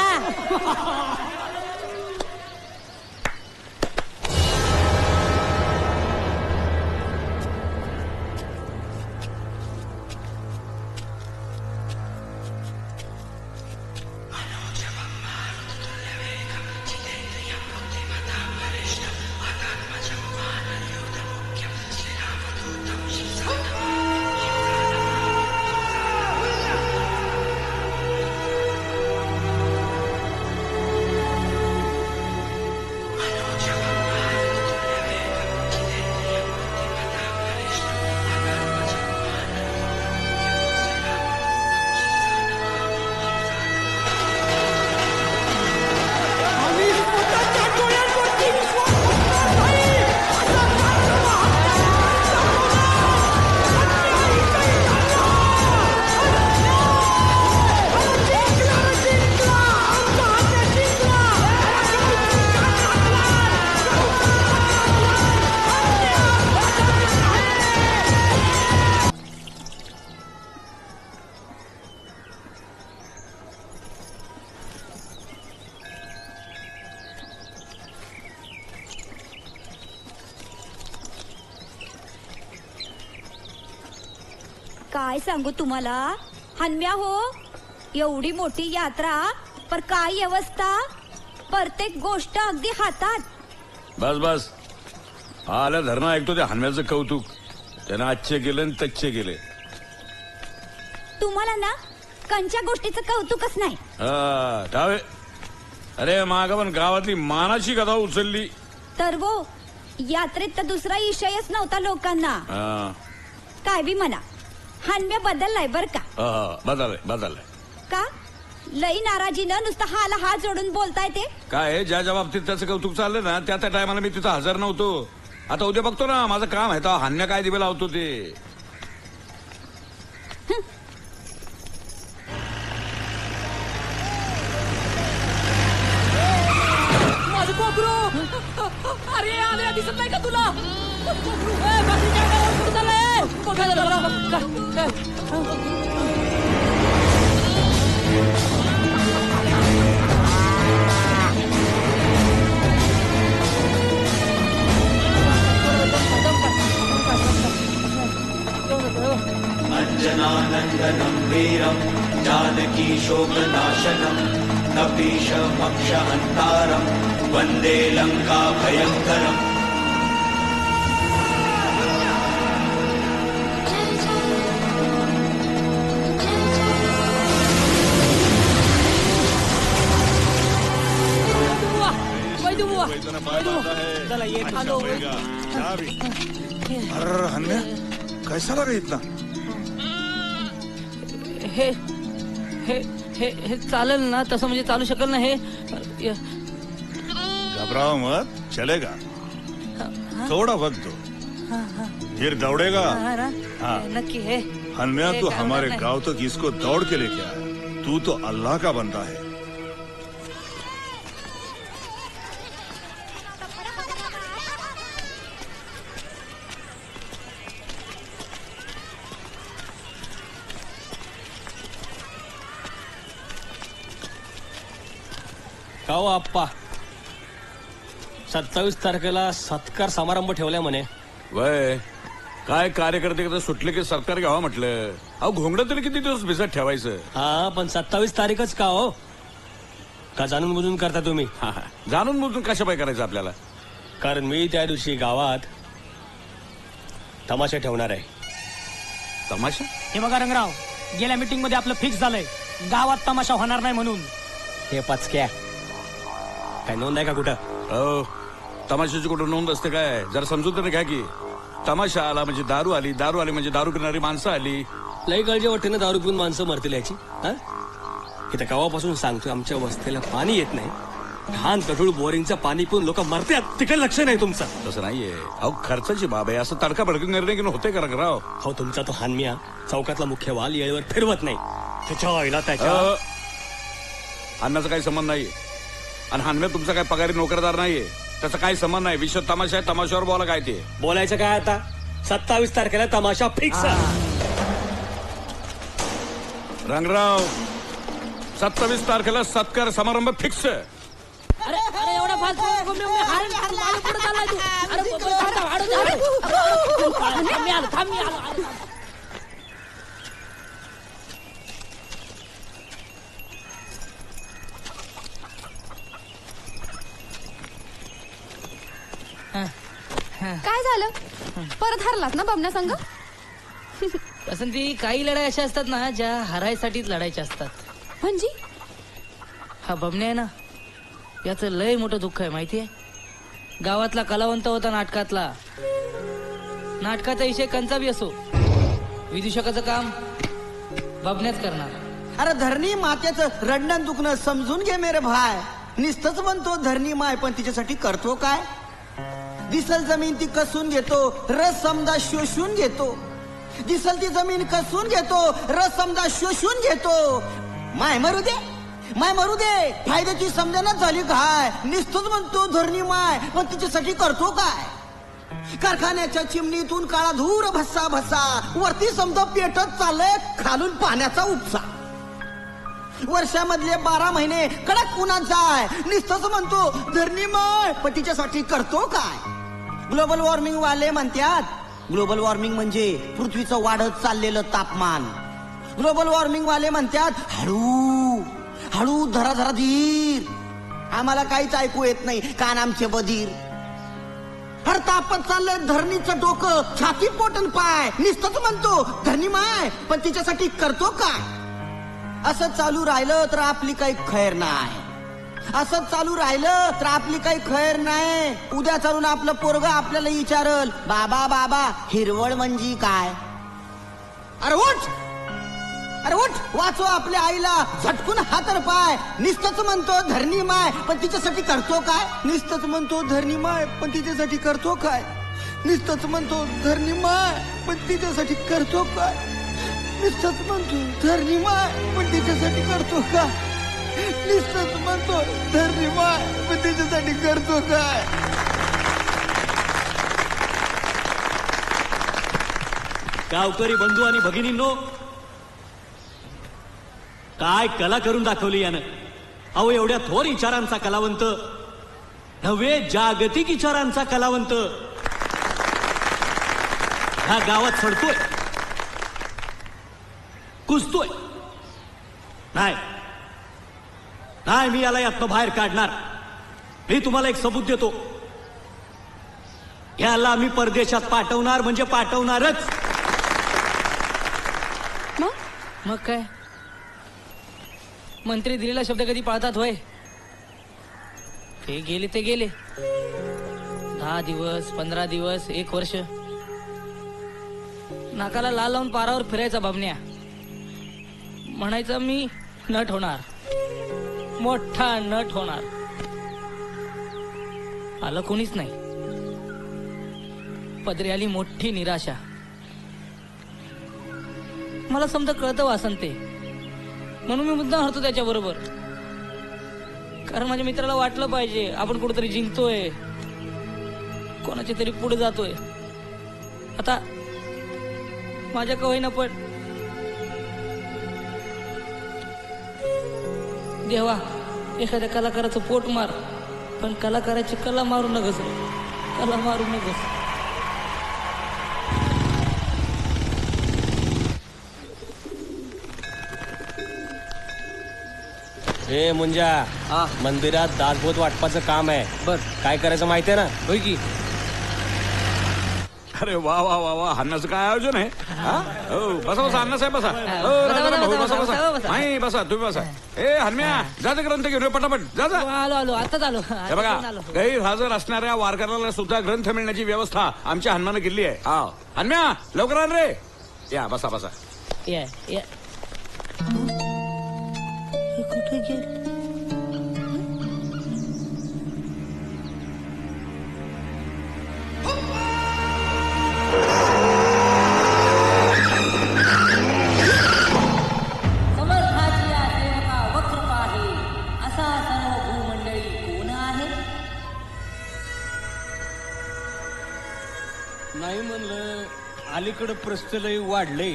काय सांगू तुम्हाला हन्म्या हो. एवढी मोठी यात्रा पर काय व्यवस्था. प्रत्येक गोष्ट अगदी हातात. बस बस आल्या धरणं ऐकतो त्या हन्म्याचं कौतुक. त्यानं आजचे केलं आणि तच्चे केले. तुम्हाला ना कंच्या गोष्टीचं कौतुकच नाही. टावे अरे माग पण गावातली मानाची गदा उचलली. तर वो यात्रेत तर दुसरा विषयच नव्हता लोकांना. काय बी म्हणा हन्म्या बदललाय बर का. बदललाय बदललाय. का लई नाराजीनं नुसतं हाला हात जोडून बोलताय ते. काय ज्या ज्या बाबतीत त्याचं कौतुक चाललं ना त्या त्या टायमाला मी तिथं हजर नव्हतो. आता उद्या बघतो ना माझं काम आहे तर हन्या काय दिवे लावतो ते. माझं कोकरू. अरे आले दिसत नाही का तुला? अंजनानंदनं वीरं जानकी जानकी शोकनाशनम् कपीशमक्षहन्तारम् वन्दे लङ्का भयङ्करम् चला येत आलो. अरे हन्या कैसा लगा इतना हे हे हे हे चालेल ना तसं म्हणजे चालू शकेल ना हे घबराओ मत चलेगा थोड़ा वक्त दो फिर दौड़ेगा हाँ नक्की हे हन्या तू हमारे गांव तक इसको दौड़ के लेके आया तू तो अल्लाह का बंदा है का हो आप्पा 27 तारखेला सत्कार समारंभ ठेवलाय म्हणे. वय काय कार्यकर्ते तर सुटले की सरकार घ्यावा म्हटलं. अहो घोंगडं तरी किती दिवस भिजत ठेवायचं. हा पण 27 तारीखच का हो? का जाणून बुजून करता तुम्ही? जाणून बुजून कशापाय करायचं आपल्याला? कारण मी त्या दिवशी गावात तमाशा ठेवणार आहे. तमाशा? हे बघा रंगराव, गेल्या मीटिंग मध्ये आपलं फिक्स झालंय गावात तमाशा होणार नाही म्हणून. हे पचक्या काय नोंद आहे का कुठं? हो तमाशाची कुठं नोंद असते काय? जरा समजून तर घ्या की. तमाशा आला म्हणजे दारू आली, दारू आली म्हणजे दारू पिणारी माणसं आली. लई काळजी वाटते ना दारू पिऊन माणसं मरतील याची. इथं गावापासून सांगतोय आमच्या वस्तीला पाणी येत नाही. घाण गढूळ बोरिंगचं पाणी पिऊन लोक मरतात. तिकडे लक्ष नाही तुमचं. तसं नाहीये. अहो खर्चाची बाब आहे. असं तडका भडकून निर्णय घेऊन होते का राव? हो तुमचा तो हानमिया चौकातला मुख्य वाल येळेवर फिरवत नाही. त्याच्या आईला त्याच्या अन्नाचा काही संबंध नाहीये. आणि हानम्या तुमचा काय पगारी नोकरदार नाहीये. त्याचा काही संबंध नाही. विषय तमाशा आहे. तमाशावर बोला काय ते. बोलायचं काय आता? 27 तारखेला तमाशा फिक्स. रंगराव 27 तारखेला सत्कार समारंभ फिक्स. अरे अरे एवढा फास्ट पुढे चाललाय तू. अरे थांब मी आलो. काय झालं परत हरलात ना बमण्या संघ? वसंती काही लढाई अशा असतात ना ज्या हरायसाठीच लढायच्या असतात. म्हणजे हा बमण्या आहे ना याचं लय मोठं दुःख आहे माहितीये. गावातला कलावंत होता नाटकातला. नाटकाचा विषय कंचा बी असो विदूषकाचं काम बबण्याच करणार. अरे धरणी मातेचं रडणं दुखणं समजून घे मेरे भाय. निस्तच म्हणतो धरणी माय पण तिच्यासाठी करतो काय? दिसल जमीन ती कसून घेतो, रस समजा शोषून घेतो. दिसल ती जमीन कसून घेतो, रस समजा शोषून घेतो. माय मरू दे, माय मरू दे, फायद्याची समजणच झाली काय? निस्तच म्हणतो धरणी माय पण तिच्यासाठी करतो काय? कारखान्याच्या चिमणीतून काळा धूर भस्सा भस्सा वरती समजा पेटत चाललंय खालून पाण्याचा उपसा. वर्षामधले 12 महिने कडक उन्हात जाय. निस्तच म्हणतो धरणी माय पण तिच्यासाठी करतो काय? ग्लोबल वॉर्मिंग वाले म्हणतात ग्लोबल वॉर्मिंग म्हणजे पृथ्वीचं वाढत चाललेलं तापमान. ग्लोबल वॉर्मिंग वाले म्हणतात हळू हळू धरा धरा धीर. आम्हाला काहीच ऐकू येत नाही कान आमचे बधीर. हर तापत चाललंय धरणीचं डोकं छाती पोटन पाय. निस्तच म्हणतो धरणी माय पण तिच्यासाठी करतो काय? असं चालू राहिलं तर आपली काही खैर नाही. असं चालू राहिलं तर आपली काही खैर नाही. उद्या चालून आपलं पोरग आपल्याला विचारल बाबा बाबा हिरवळ म्हणजे काय? अरे उठ, अरे उठ वाचो आपल्या आईला झटकून हातर पाय. निस्तच म्हणतो धरणी माय पण तिच्यासाठी करतो काय? निस्तच म्हणतो धरणी माय पण तिच्यासाठी करतो काय? निस्तच म्हणतो धरणी माय पण तिच्यासाठी करतो काय? निस्तच म्हणतो धरणी माय पण तिच्यासाठी करतो काय? निस्तच म्हणतो धरणी माय पण तिच्यासाठी करतो काय? गावकरी बंधू आणि भगिनींनो, काय कला करून दाखवली यानं. अहो एवढ्या थोर विचारांचा कलावंत नव्हे जागतिक विचारांचा कलावंत ह्या गावात सडतोय, कुजतोय. नाही नाही, मी याला यातनं बाहेर काढणार. मी तुम्हाला एक सबूत देतो. याला मी परदेशात पाठवणार म्हणजे पाठवणारच. मग काय, मंत्री दिलेला शब्द कधी पाळतात होय? ते गेले ते गेले. 10 दिवस 15 दिवस 1 वर्ष नाकाला लाल लावून पारावर फिरायचा बाबण्या. म्हणायचं मी नट होणार, मोठा नट होणार. आलं कोणीच नाही. पदरी आली मोठी निराशा. मला समजा कळतं वासन ते, म्हणून मी मुद्दा हरतो त्याच्या बरोबर. कारण माझ्या मित्राला वाटलं पाहिजे आपण कुठेतरी जिंकतोय, कोणाच्या तरी पुढे जातोय. आता माझ्या कवयना पण देवा, एखाद्या कलाकाराचं पोट मार, पण कलाकाराची कला मारू नकस, कला मारू नकस. ए मुंजा, मंदिरात दासबोध वाटपाचं काम आहे. बर, काय करायचं माहितीये ना? होय की. अरे वा वा वा वा, अन्नाचं काय आयोजन आहे? हो, बसा बसा, अण्णासाहेब बसा. हो, राजाराम भाऊ, बसा बसा. नाही बसा, तुम्ही बसा. ए हन्म्या, जा ते ग्रंथ घेऊन ये पटापट, जा जा. आलो आलो, आताच आलो. हे बघा, गैरहजर असणाऱ्या वारकऱ्याला सुद्धा ग्रंथ मिळण्याची व्यवस्था आमच्या हनुमानं केली आहे. हा, हन्म्या लवकर आण रे. या बसा बसा. या या. कुठे गेले? समर्थाची सेवका वक्र आहे, असा सर्व भूमंडळी कोण आहे? नाही म्हणलं, अलीकडं प्रस्तलही वाढले.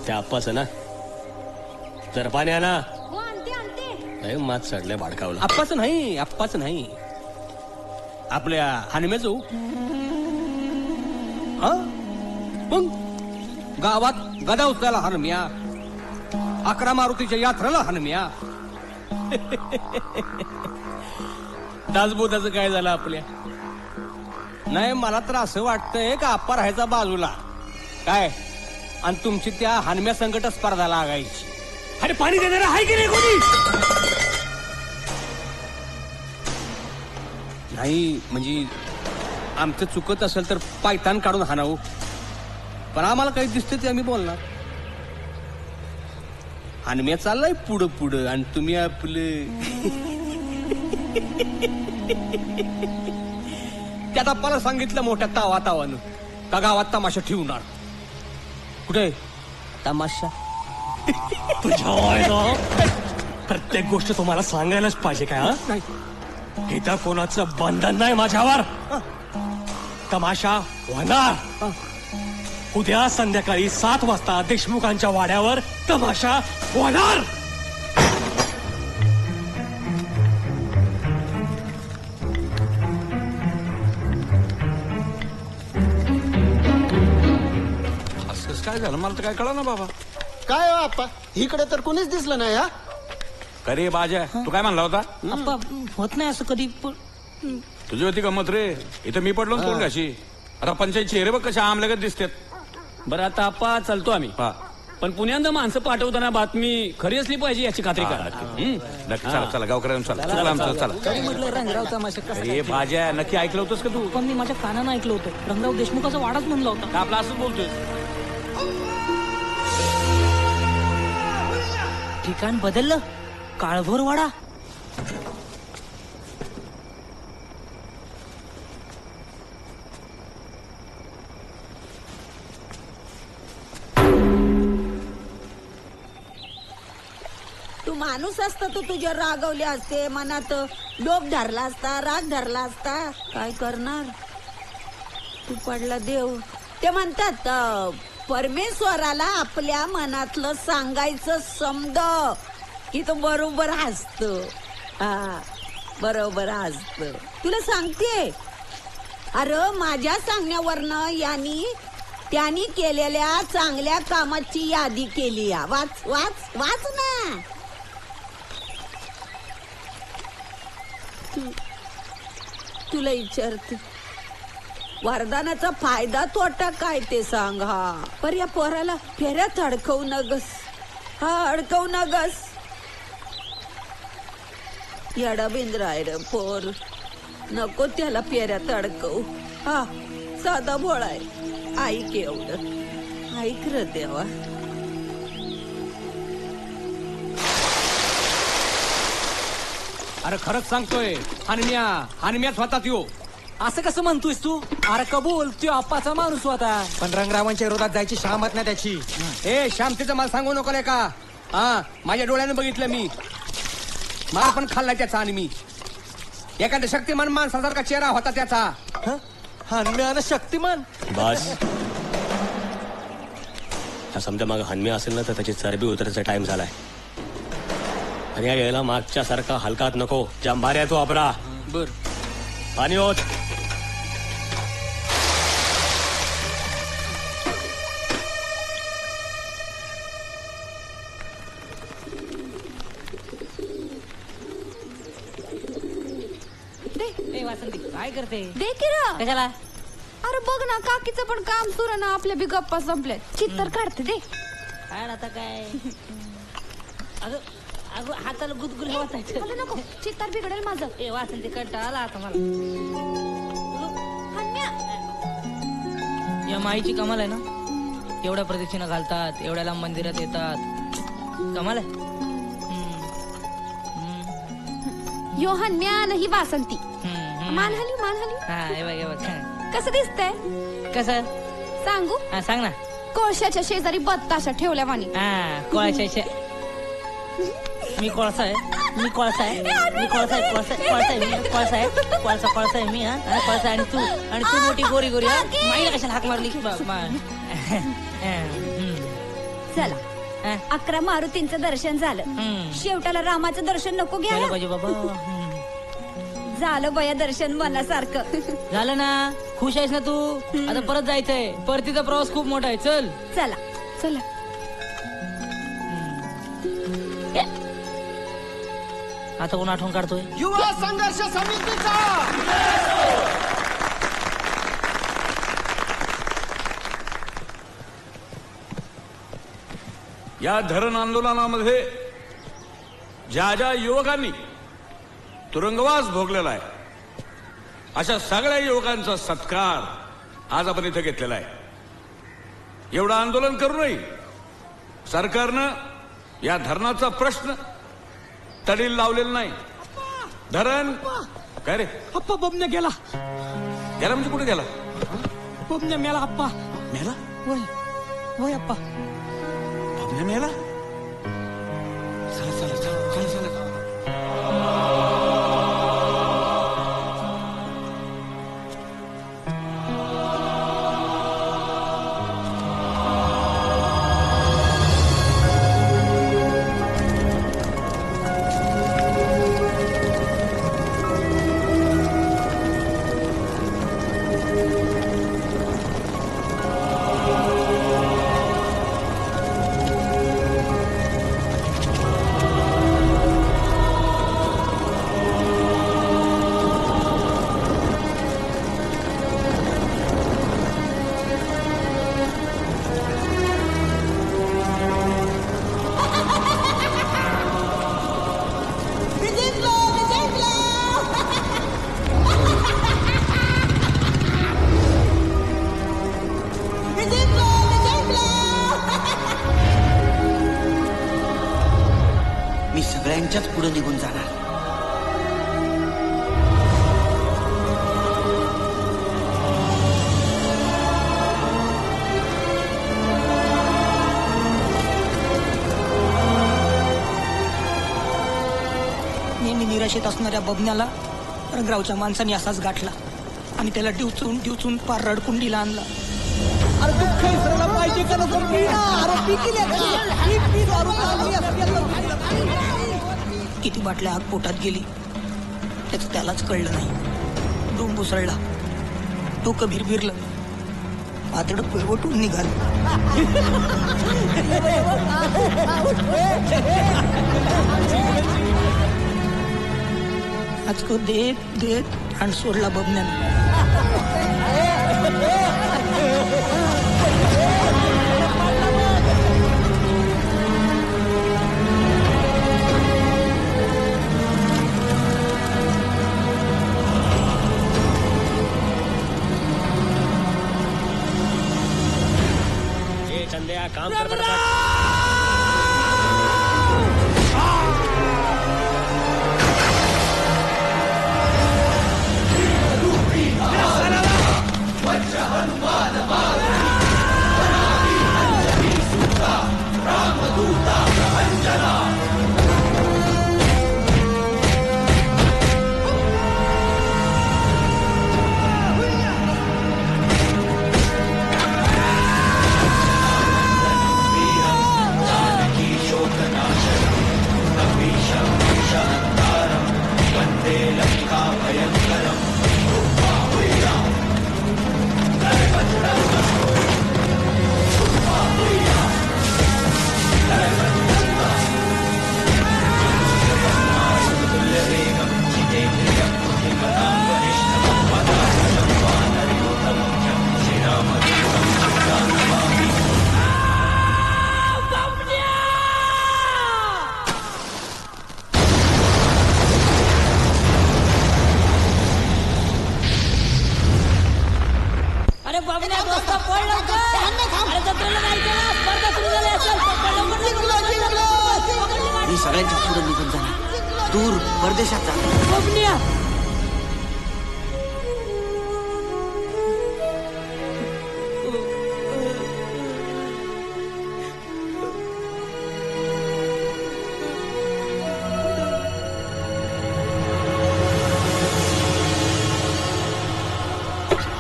त्या आप्पाच ना, जर पाणी आणा. हो आणते आणते. नाही मात चढल्या भाडकावला. आप्पाच नाही, आपल्या हनुम्याचो. मग गावात गदा उचलायला हनुम्या, 11 मारुतीच्या यात्रेला हनुम्या. दासबोधाचं काय झालं आपल्या? नाही, मला तर असं वाटतंय का आप्पा राहायचा बाजूला काय, आणि तुमची त्या हनुम्या संकट स्पर्धा लागायची. अरे पाणी देणार आहे की नाही कोणी? नाही म्हणजे आमचं चुकत असेल तर पायतान काढून हाणावं, पण आम्हाला काही दिसते ते आम्ही बोलणार. हनुम्या चाललाय पुढं पुढं आणि तुम्ही आपले त्यात आप्पाला सांगितलं मोठ्या तावानं का गावात तमाशा ठेवणार. कुठे तमाशा? प्रत्येक गोष्ट तुम्हाला सांगायलाच पाहिजे काय? नाही, इथं कोणाचं बंधन नाही माझ्यावर. तमाशा होणार. उद्या संध्याकाळी 7 वाजता देशमुखांच्या वाड्यावर तमाशा होणार. असंच काय झालं मला तर काय कळलं ना बाबा. काय हो आप्पा, इकडे तर कोणीच दिसलं नाही. हा, अरे बाजा, तू काय म्हणला होता? आप्पा होत नाही असं कधी. तुझी होती गंमत रे, इथं मी पडलो तोंड कशी. आता पंचायत चेहरे बघ कशा आमलगत दिसतात. बरं आता आप्पा चालतो आम्ही, पण पुण्यांदा माणसं पाठवताना बातमी खरी असली पाहिजे याची खात्री करा. नक्की चला चला, गावकऱ्यांना चला, चला आमचं चला. तरी म्हटलं रंगराव तमाशा कसा अरे बाजा, नक्की ऐकलं होतंस का तू? पण मी माझ्या कानानं ऐकलं होतं, रंगराव देशमुखाचा वाडाच म्हणला होता. का आपला असंच बोलतोय? ठिकाण बदललं, काळभोर वाडा. तू माणूस असता तर तुझ्या रागवले असते, मनात लोभ धरला असता, राग धरला असता. काय करणार, तू पडला देव. ते म्हणतात परमेश्वराला आपल्या मनातलं सांगायचं समज की तो बरोबर हसत. हा, बरोबर हसत. तुला सांगते, अरे माझ्या सांगण्यावरनं यांनी त्यांनी केलेल्या चांगल्या कामाची यादी केली या. वाच वाच वाच ना. तुला विचारते, वरदानाचा फायदा तोटा काय ते सांग. हा पर या पोराला फेऱ्यात अडकवू नगस. हा अडकवू नगस. येडा बिंद्राय रे पोर, नको त्याला फेऱ्यात अडकवू. हा साधा भोळाय. ऐक एवढं, ऐक र देवा. अरे खरंच सांगतोय, हनम्याच होता त्यो. असं कसं म्हणतोयस तू? अरे कबूल, तो आप्पाचा माणूस होता. पण रंगरावांच्या विरोधात जायची शामत नाही त्याची. ए शामतीचं मला सांगू नको रे का. हा माझ्या डोळ्यानं बघितलं मी. मार पण खाल्ला त्याचा. आणि मी एखाद्या शक्तिमान माणसासारखा चेहरा होता त्याचा. हनम्यानं शक्तिमान. बस हा समजा मग हनमी असेल ना तर त्याची चरबी उतरायचा टाइम झालाय. आणि या यायला मागच्या सारखा हलकात नको. जांभाऱ्या तो आपला. बर पाणी होत. ए वासंती काय करते? दे की र. कशाला? अरे बघ ना, काकीचं पण काम सुरू ना. आपल्या बी गप्पा संपल्या. चित्तर काढते दे. काय आता काय? अगं अगं हाताला गुदगुल वाचायचं. मला नको, चित्तर बिघडेल माझं. ए वासंती कंटाळा आला आता मला. हन्म्या. या माईची कमाल आहे ना. एवढ्या प्रदक्षिणा घालतात, एवढ्या लांब मंदिरात येतात. कमाल आहे. यो हन्म्या आणि ही वासंती. मानहानी मानहानी. हा हे बघ हे बघ. कसं दिसतंय? कसं सांगू? हा सांग ना. कोळशाच्या शेजारी बत्ताशा ठेवल्या वाणी. हा कोळशाच्या. मी कोळसा आहे. मी कोळसा आहे. मी कोळसा आहे. कोळसा कोळसा आहे. मी कोळसा आहे. कोळसा आहे मी. हा कोळसा. आणि तू मोठी गोरी गोरी. माईला कशाला हाक मारली? चला 11 मारुतींचं दर्शन झालं. शेवटाला रामाचं दर्शन नको घ्यायला पाहिजे बाबा. झालं बया दर्शन मनासारखं. झालं ना. खुश आहेस ना तू? आता परत जायचंय. परतीचा प्रवास खूप मोठा आहे. चल चला चला. आता कोण आठवण काढतोय? युवा संघर्ष समितीचा. या धरण आंदोलनामध्ये ज्या ज्या युवकांनी तुरुंगवास भोगलेला आहे अशा सगळ्या युवकांचा सत्कार आज आपण इथे घेतलेला आहे. एवढं आंदोलन करूनही सरकारनं या धरणाचा प्रश्न तडील लावलेला नाही. धरण काय रे? अप्पा बबन्या गेला. गेला म्हणजे कुठे गेला? बबन्या मेला अप्पा. मेला? वय वय अप्पा. बबन्या मेला? चला चला चला चला चला. मी सगळ्यांच्याच पुढे निघून जाणार. नेहमी निराशेत असणाऱ्या बबन्याला रंगरावच्या माणसाने असाच गाठला आणि त्याला डिवचून पार रडकुंडीला आणला. अरे दुःख विसरायला पाहिजे का नको? किती बाटल्या आग पोटात गेली त्याचं त्यालाच कळलं नाही. डोंब उसळला, डोकं भिरभिरलं. पातळ पिळवटून निघाल. आज को देत देत आणि सोडला बबण्यानं. ए चंद्या काम कर पडतात. अरे बाबण्या दोस्त पळ लवकर. अरे जत्रेला जायचं ना, स्पर्धा सुरू झाली असेल. मी सगळ्यांच्या पुढे निघून जाणार, दूर परदेशात जाणार. बाबण्या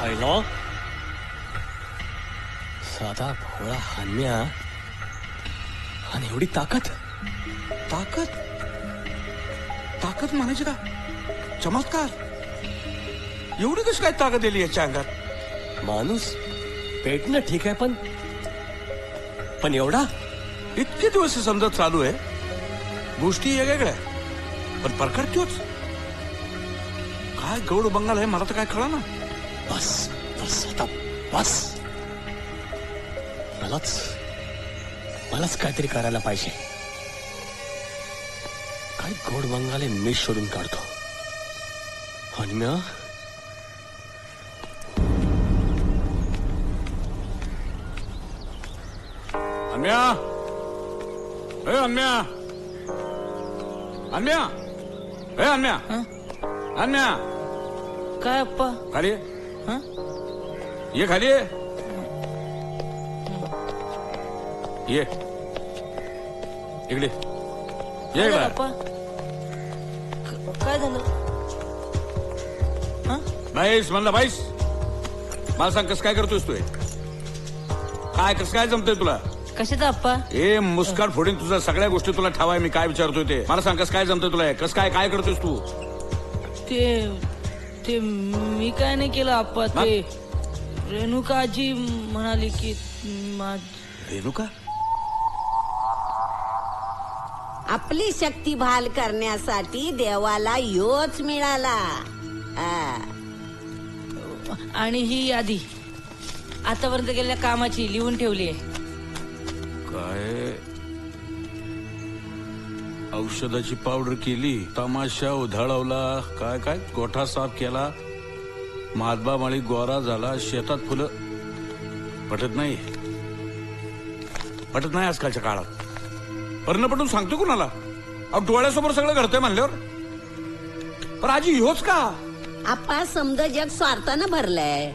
हॅलो साधा भोळा हन्म्या आणि एवढी ताकद. ताकद ताकद म्हणायची का? चमत्कार. एवढी कशी काय ताकद दिली याच्या अंगात? माणूस पेटणं ठीक आहे पण एवढा इतके दिवस हे समजा चालू आहे. गोष्टी वेगवेगळ्या पण प्रकार तोच. काय गौड बंगाल आहे मला तर काय कळा ना. बस बस आता बस. मलाच काहीतरी करायला पाहिजे. काय गोड बंगाले मी शोधून काढतो. हन्म्या अन्म्या ए अन्म्या अन्म्या ए अन्म्या अन्म्या काय अप्पा? खाली ये. हं? ये खाली ये. ये इकडे ये काय झालं इकडे. अप्पा? काय झालं? बाईस म्हणलं बाईस. मला सांग कसं काय करतोयस तू? काय कसं काय जमतंय तुला? कशाचं अप्पा? ए मुस्काट फोडीन तुझ्या सगळ्या गोष्टी तुला ठावाय. मी काय विचारतोय ते मला सांग कसं काय जमतंय तुला? कसं काय काय करतोयस तू? ते मी काय नाही केलं अप्पा. ते रेणुका आजी म्हणाली की रेणुका आपली शक्ती बहाल करण्यासाठी देवाला योच मिळाला. आणि ही यादी आतापर्यंत केलेल्या कामाची लिहून ठेवली आहे. काय औषधाची पावडर केली, तमाशा उधळवला, काय काय गोठा साफ केला, मातबा माळी गोरा झाला, शेतात फुलं. पटत नाही आजकालच्या काळात. पर्ण पटून सांगतो कुणाला? अब डोळ्यासमोर सगळं घडतंय म्हणल्यावर. पण आजी ह्योच का? आपा समजा जग स्वार्थानं भरलंय.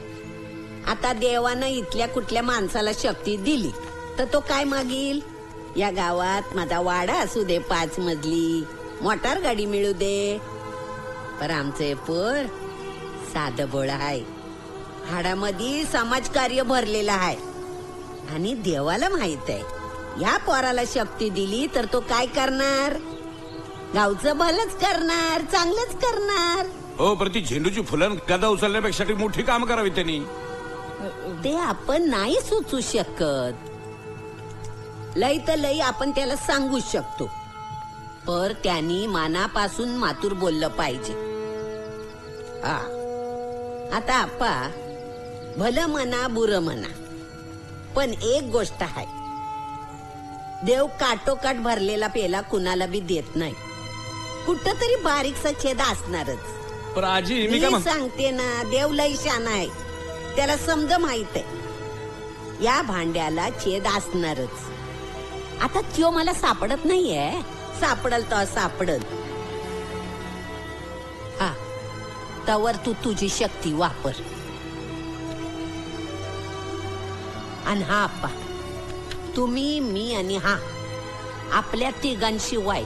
आता देवानं इथल्या कुठल्या माणसाला शक्ती दिली तर तो काय मागील? या गावात माझा वाडा असू दे 5 मजली, मोटार गाडी मिळू दे. पर आमचे पोर साधं बोळ आहे. हाडामध्ये समाजकार्य भरलेलं आहे. आणि देवाला माहित आहे या पोराला शक्ती दिली तर तो काय करणार? गावचं भलंच करणार, चांगलंच करणार. हो, पण ती झेंडूची फुलं गदा उचलण्यापेक्षा मोठी काम करावी त्यांनी. ते आपण नाही सुचू शकत. लई तर लई आपण त्याला सांगू शकतो, पर त्यांनी मनापासून मातूर बोललं पाहिजे. हा, आता आपा भलं म्हणा बुरं म्हणा, पण एक गोष्ट आहे, देव काटोकाट भरलेला पेला कुणाला बी देत नाही. कुठं तरी बारीकसा छेद असणारच. पण आजी मी काय मी म्हण सांगते ना, देव लई शाना आहे, त्याला समज माहित आहे या भांड्याला छेद असणारच. आता त्यो मला सापडत नाहीये, सापडल तर सापडल. हा, तवर तू तुझी शक्ती वापर. आणि हा आप्पा, तुम्ही मी आणि हा आपल्या तिघांशिवाय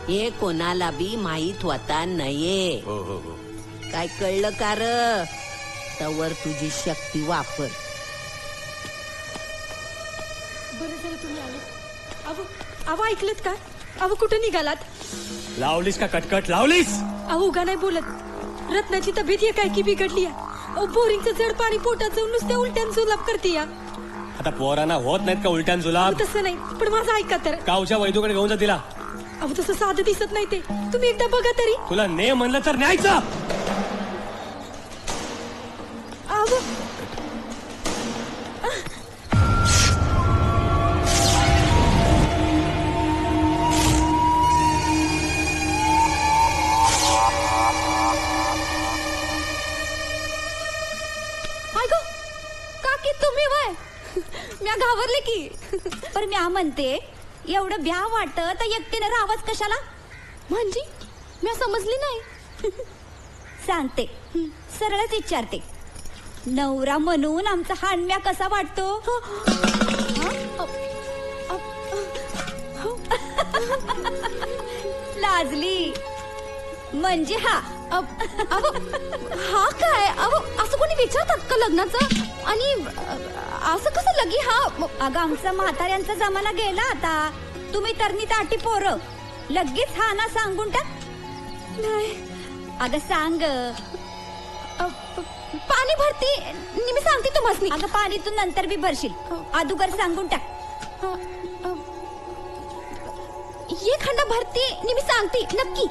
हे कोणाला बी माहित होता नाहीये. हो हो हो. काय कळलं का र? तवर तुझी शक्ती वापर. बरं झालं तुम्ही आले. अहो ऐकलत का? अहो कुठं निघालात? लावलीस का कटकट लावलीस? अहो उगा नाही बोलत. रत्नाची तब्येत एकाएकी बिघडली आहे. अहो बोरिंगचं जड पाणी पोटात जाऊन नुसत्या उलट्यान जुलाब करते या. आता पोरांना होत नाहीत का उलट्यान जुलाब? तसं नाही, पण माझं ऐका तर. गावच्या वैद्यकडे घेऊन जा तिला. अहो तसं साधं दिसत नाही ते, तुम्ही एकदा बघा तरी. तुला ने म्हणलं तर न्यायचं. अहो काकी तुम्ही वय म्या घाबरले की. पण म्या म्हणते एवढं भ्या वाटत एकटीने राहावंच कशाला? म्हणजे म्या समजली नाही. सांगते, सरळच विचारते. नवरा म्हणून आमचा हानम्या कसा वाटतो? लाजली म्हणजे हा. हा काय? असं कोणी विचारतात का लग्नाचं? आणि असं कसं लगी हा? अगं आमचा म्हाताऱ्यांचा जमाना गेला आता. तुम्ही तरणी ताटी पोरं लगेच हा ना सांगून टाक. नाही अगं सांग. पाणी भरती मी सांगते तुम्हाला. अगं पाणी तू नंतर बी भरशील, अदुगर सांगून टाक. ये खंड भरती मी सांगते नक्की.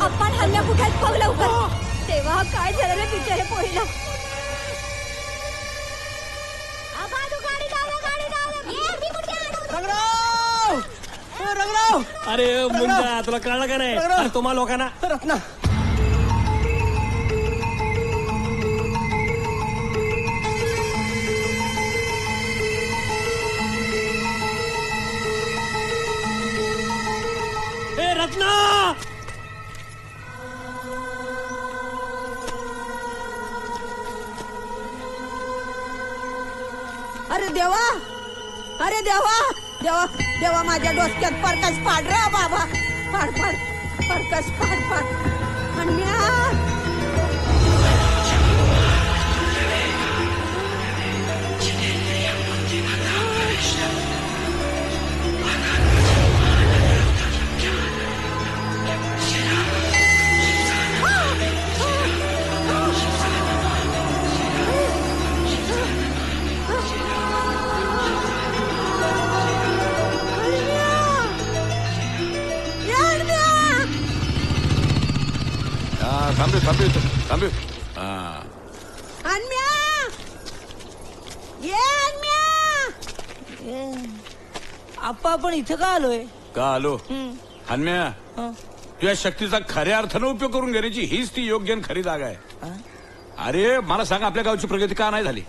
आपण हल्ल्या कुठे बघ लवकर. तेव्हा काय झालं रे बिचारे पोरीला? रंगराव, अरे मुंडा, तुला कळलं का नाही? अरे तुम्हा लोकांना रत्ना रत्ना. अरे देवा, अरे देवा, देवा देवा, माझ्या डोसक्यात परकस पाड रे बाबा. पाड पाड परकस पाड पाड. हन्या थांबे. हन्या, ये हन्या. आप्पा आपण इथं का आलोय? का आलो? हन्म्या, तुझ्या शक्तीचा खऱ्या अर्थानं उपयोग करून घेण्याची हीच ती योग्य आणि खरी जागा आहे. अरे मला सांग, आपल्या गावची प्रगती का नाही झाली?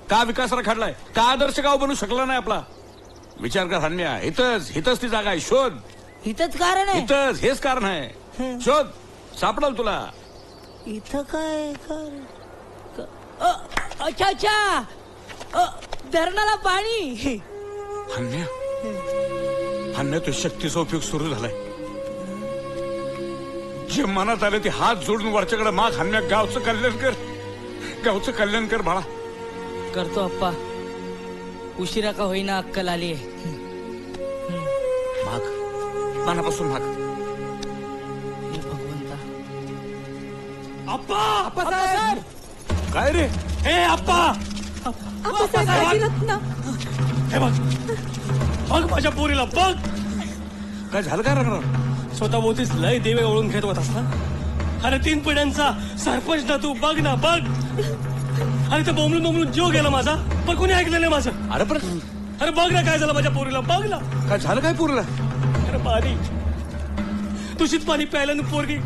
का विकास रखडलाय? का आदर्श गाव बनू शकला नाही आपला? विचार कर हन्म्या. हितच ती जागा आहे. शोध. इथंच कारण आहे. हेच कारण आहे. शोध, सापडल तुला. इथं काय अच्छा अच्छा धरणाला पाणी. हन्या तो शक्तीचा उपयोग सुरू झालाय. जे मनात आलं ते हात जोडून वरच्याकडे माग. हन्या गावचं कल्याण कर, गावचं कल्याण कर बाळा. करतो अप्पा, उशिरा का होईना अक्कल आली. माग, मनापासून माग. आप्पा आप्पा साहेब. काय रे? हे आप्पा हे बघ बघ माझ्या पोरीला बघ. काय झालं काय रंगराव? स्वतः मोतीच लय देवे ओळून घेत होत असता. अरे 3 पिढ्यांचा सरपंच ना तू. बघ ना बघ. अरे ते बोंबलून बोंबलून जीव गेला माझा, पण कोणी ऐकलं नाही माझं. अरे बघ ना काय झालं माझ्या पोरीला. बघ ना काय झालं काय पोरीला? अरे पाणी दूषित पाणी प्यायला ना पोरगी.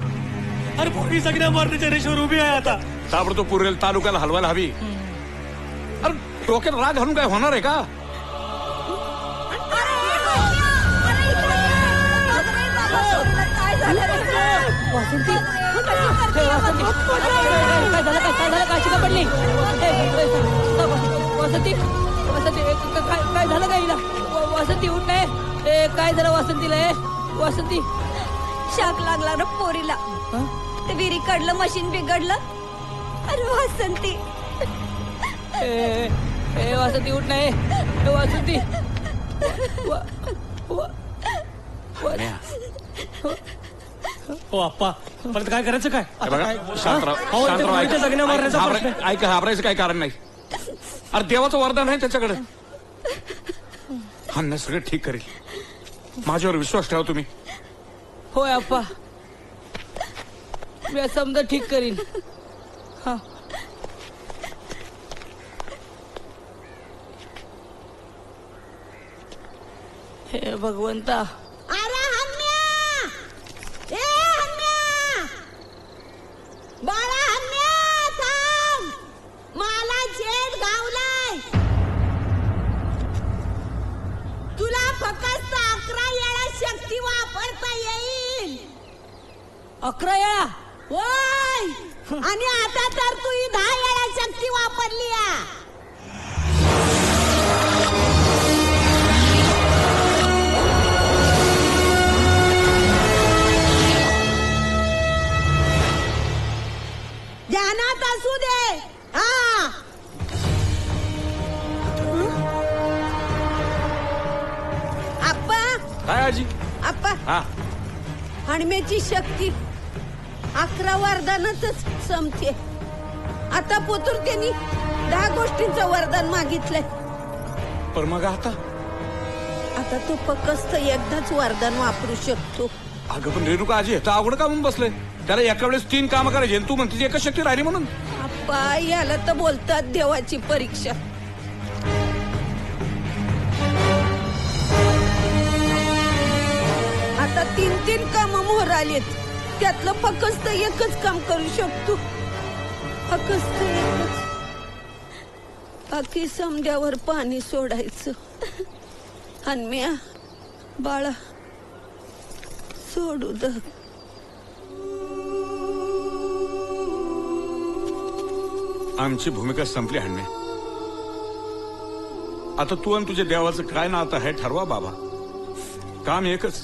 अरे पोरगी सगळ्या मरण्याच्या रेषेवर उभी आहे आता. ताबडतोब पुरेल तालुक्याला हलवायला हवी. अरे डोक्यात राग घालून काय होणार आहे का? वासंती काय झालं काय काशी का पडली? वासंती वासंती काय झालं काय हिला? वासंती उठ नाही. काय झालं वासंतीला? वासंती शाक लागला ना पोरीला. ते विहिरी कडलं मशीन बिघडलं. अरे वासंती वासंती उठ नाही. वासंती हो आप्पा परत काय करायचं काय? ऐका, घाबरायचं काय कारण नाही. अरे देवाचं वरदान आहे त्याच्याकडे. हन्या सगळं ठीक करेल. माझ्यावर विश्वास ठेवा तुम्ही. होय अप्पा, मी समजा ठीक करीन. हा हे भगवंता. अरे हन्या, ए हन्या, बाळा हन्या थांब. मला जेट गावलाय. तुला फक्त 11 वेळा शक्ती वापरता येईल. 11 वेळा? होय. आणि आता तर तू 10 वेळा शक्ती वापरली आहे. ध्यानात असू दे. हा आप्पा. काय आजी? आप्पा हा हणमेची शक्ती 11 वरदानाच संपते. आता पोतूर त्यांनी 10 गोष्टींचं वरदान मागितलंय. पण मग आता तो फक्त एकदाच वरदान वापरू शकतो. अगं पण रेणुका आजी तर अवघड का म्हणून बसलंय? त्याला एका वेळेस 3 कामं करायची. तू म्हणते एकच शक्ती राहिली म्हणून. आप्पा याला तर बोलतात देवाची परीक्षा. आता 3 काम मोहर आलेत. त्यातलं फक्त एकच काम करू शकतो. फक्त एकच. बाकी समद्यावर पाणी सोडायचं. हन्म्या बाळा सोडू द. आमची भूमिका संपली हन्या. आता तू आणि तुझ्या देवाचं काय नातं आहे ठरवा बाबा. काम एकच,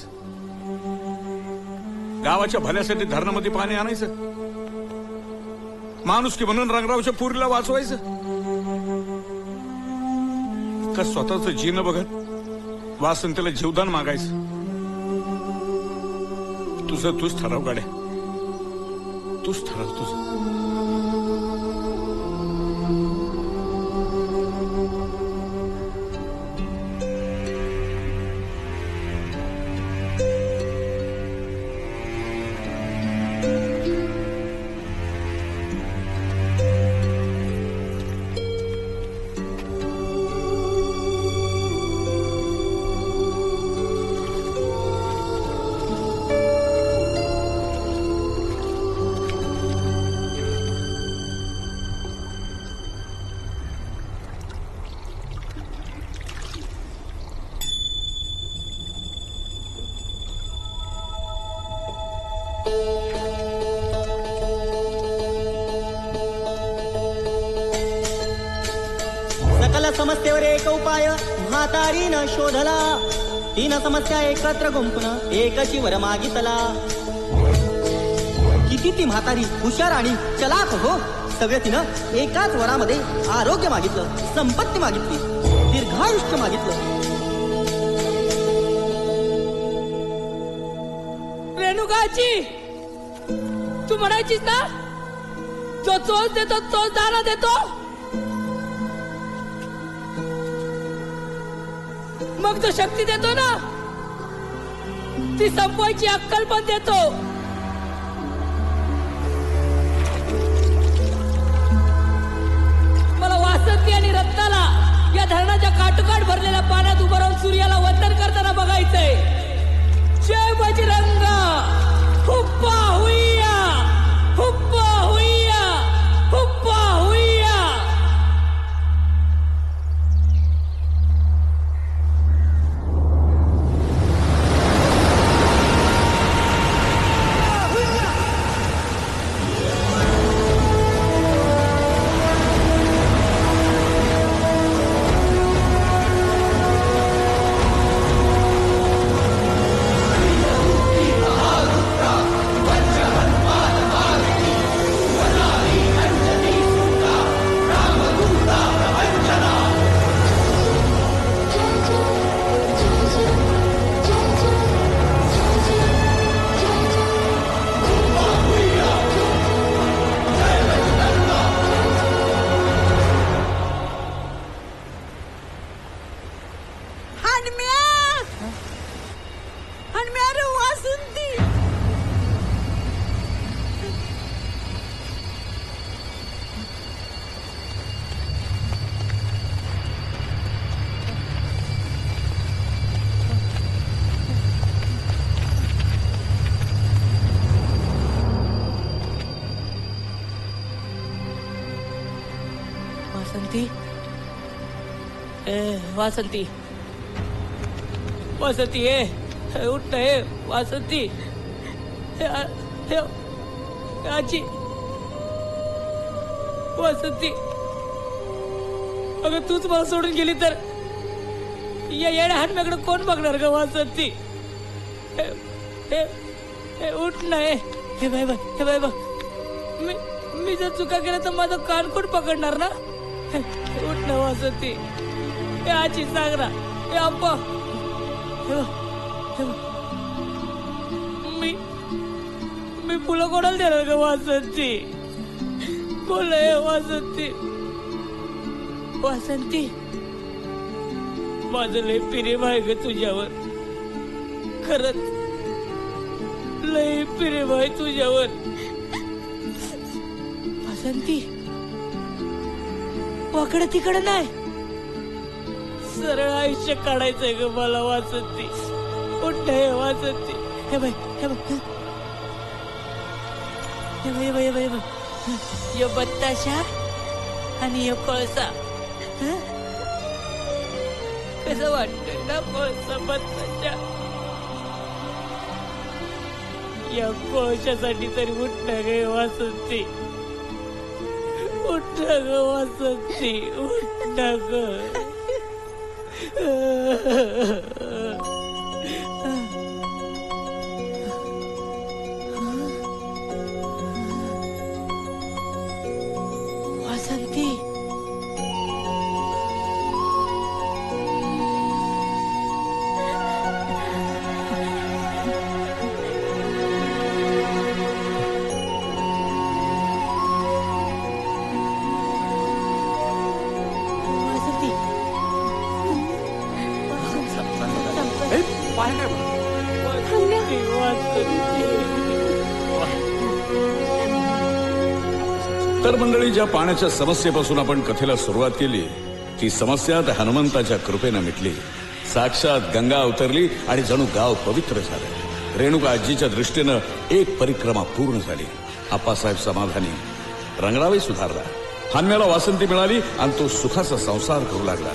गावाच्या भल्यासाठी धरणामध्ये पाणी आणायचं. माणुसकी म्हणून रंगरावच्या पुरीला वाचवायचं. का स्वतःच जीन बघत वासंतीला जीवदान मागायचं. तुझं तूच ठराव गाड्या. तूच ठराव तुझं. समस्येवर एक उपाय म्हातारीनं शोधला. 3 समस्या एकत्र गुंफून एकची वर मागितला. किती ती म्हातारी हुशार आणि चलाक हो. सगळं तिनं एकाच वरामध्ये आरोग्य मागितलं, संपत्ती मागितली, दीर्घायुष्य मागितलं. रेणुकाची तू म्हणायचीस ना, जो चोच देतो तोच दाना देतो. मग जो शक्ती देतो ना, ती संपवायची अक्कल पण देतो. मला वासंती आणि रत्नाला या धरणाच्या काठोकाठ भरलेल्या पाण्यात उभं राहून सूर्याला वंदन करताना बघायचंय. जय बजरंग, हुप्पा हुइया, हुप्पा हुइया, हुप्पा हुइया. वासंती, वासंती, वासंती, उठ ना, वासंती, आजी, वासंती. अगं तूच मला सोडून गेली तर या येड्या हातम्याकडे कोण बघणार ग वासंती. उठ ना. हे बाय बघ, हे बाय बघ, मी जर चुका केल्या तर माझं कान कोण पकडणार ना. उठ ना वासंती. हे आजी सांग ना. हे आप्पा, मी फुलं कोणाला देणार ग वासंती. बोल वासंती. वासंती, माझं लय प्रेम आहे ग तुझ्यावर. खरंच लय प्रेम आहे तुझ्यावर. वासंती, वाकडं तिकडं नाही, सरळ आयुष्य काढायचंय ग मला वासंती. उठ हे वासंती. हे बाय, हे बाय, हे बाय, बाय, बाय, बाय. यो बत्ताशा आणि यो कोळसा. कसं वाटतंय ना कोळसा बत्ताशा. या कोळशासाठी तरी उठ ना ग वासंती. उठ ना ग वासंती, उठ ना ग. वासंती, तर मंडळी, ज्या पाण्याच्या समस्येपासून आपण कथेला सुरुवात केली, ती समस्या त्या हनुमंताच्या कृपेनं मिटली. साक्षात गंगा अवतरली आणि जणू गाव पवित्र झालं. रेणुका आजीच्या दृष्टीनं एक परिक्रमा पूर्ण झाली. आप्पासाहेब समाधानी, रंगरावही सुधारला. हन्म्याला वासंती मिळाली आणि तो सुखाचा संसार करू लागला.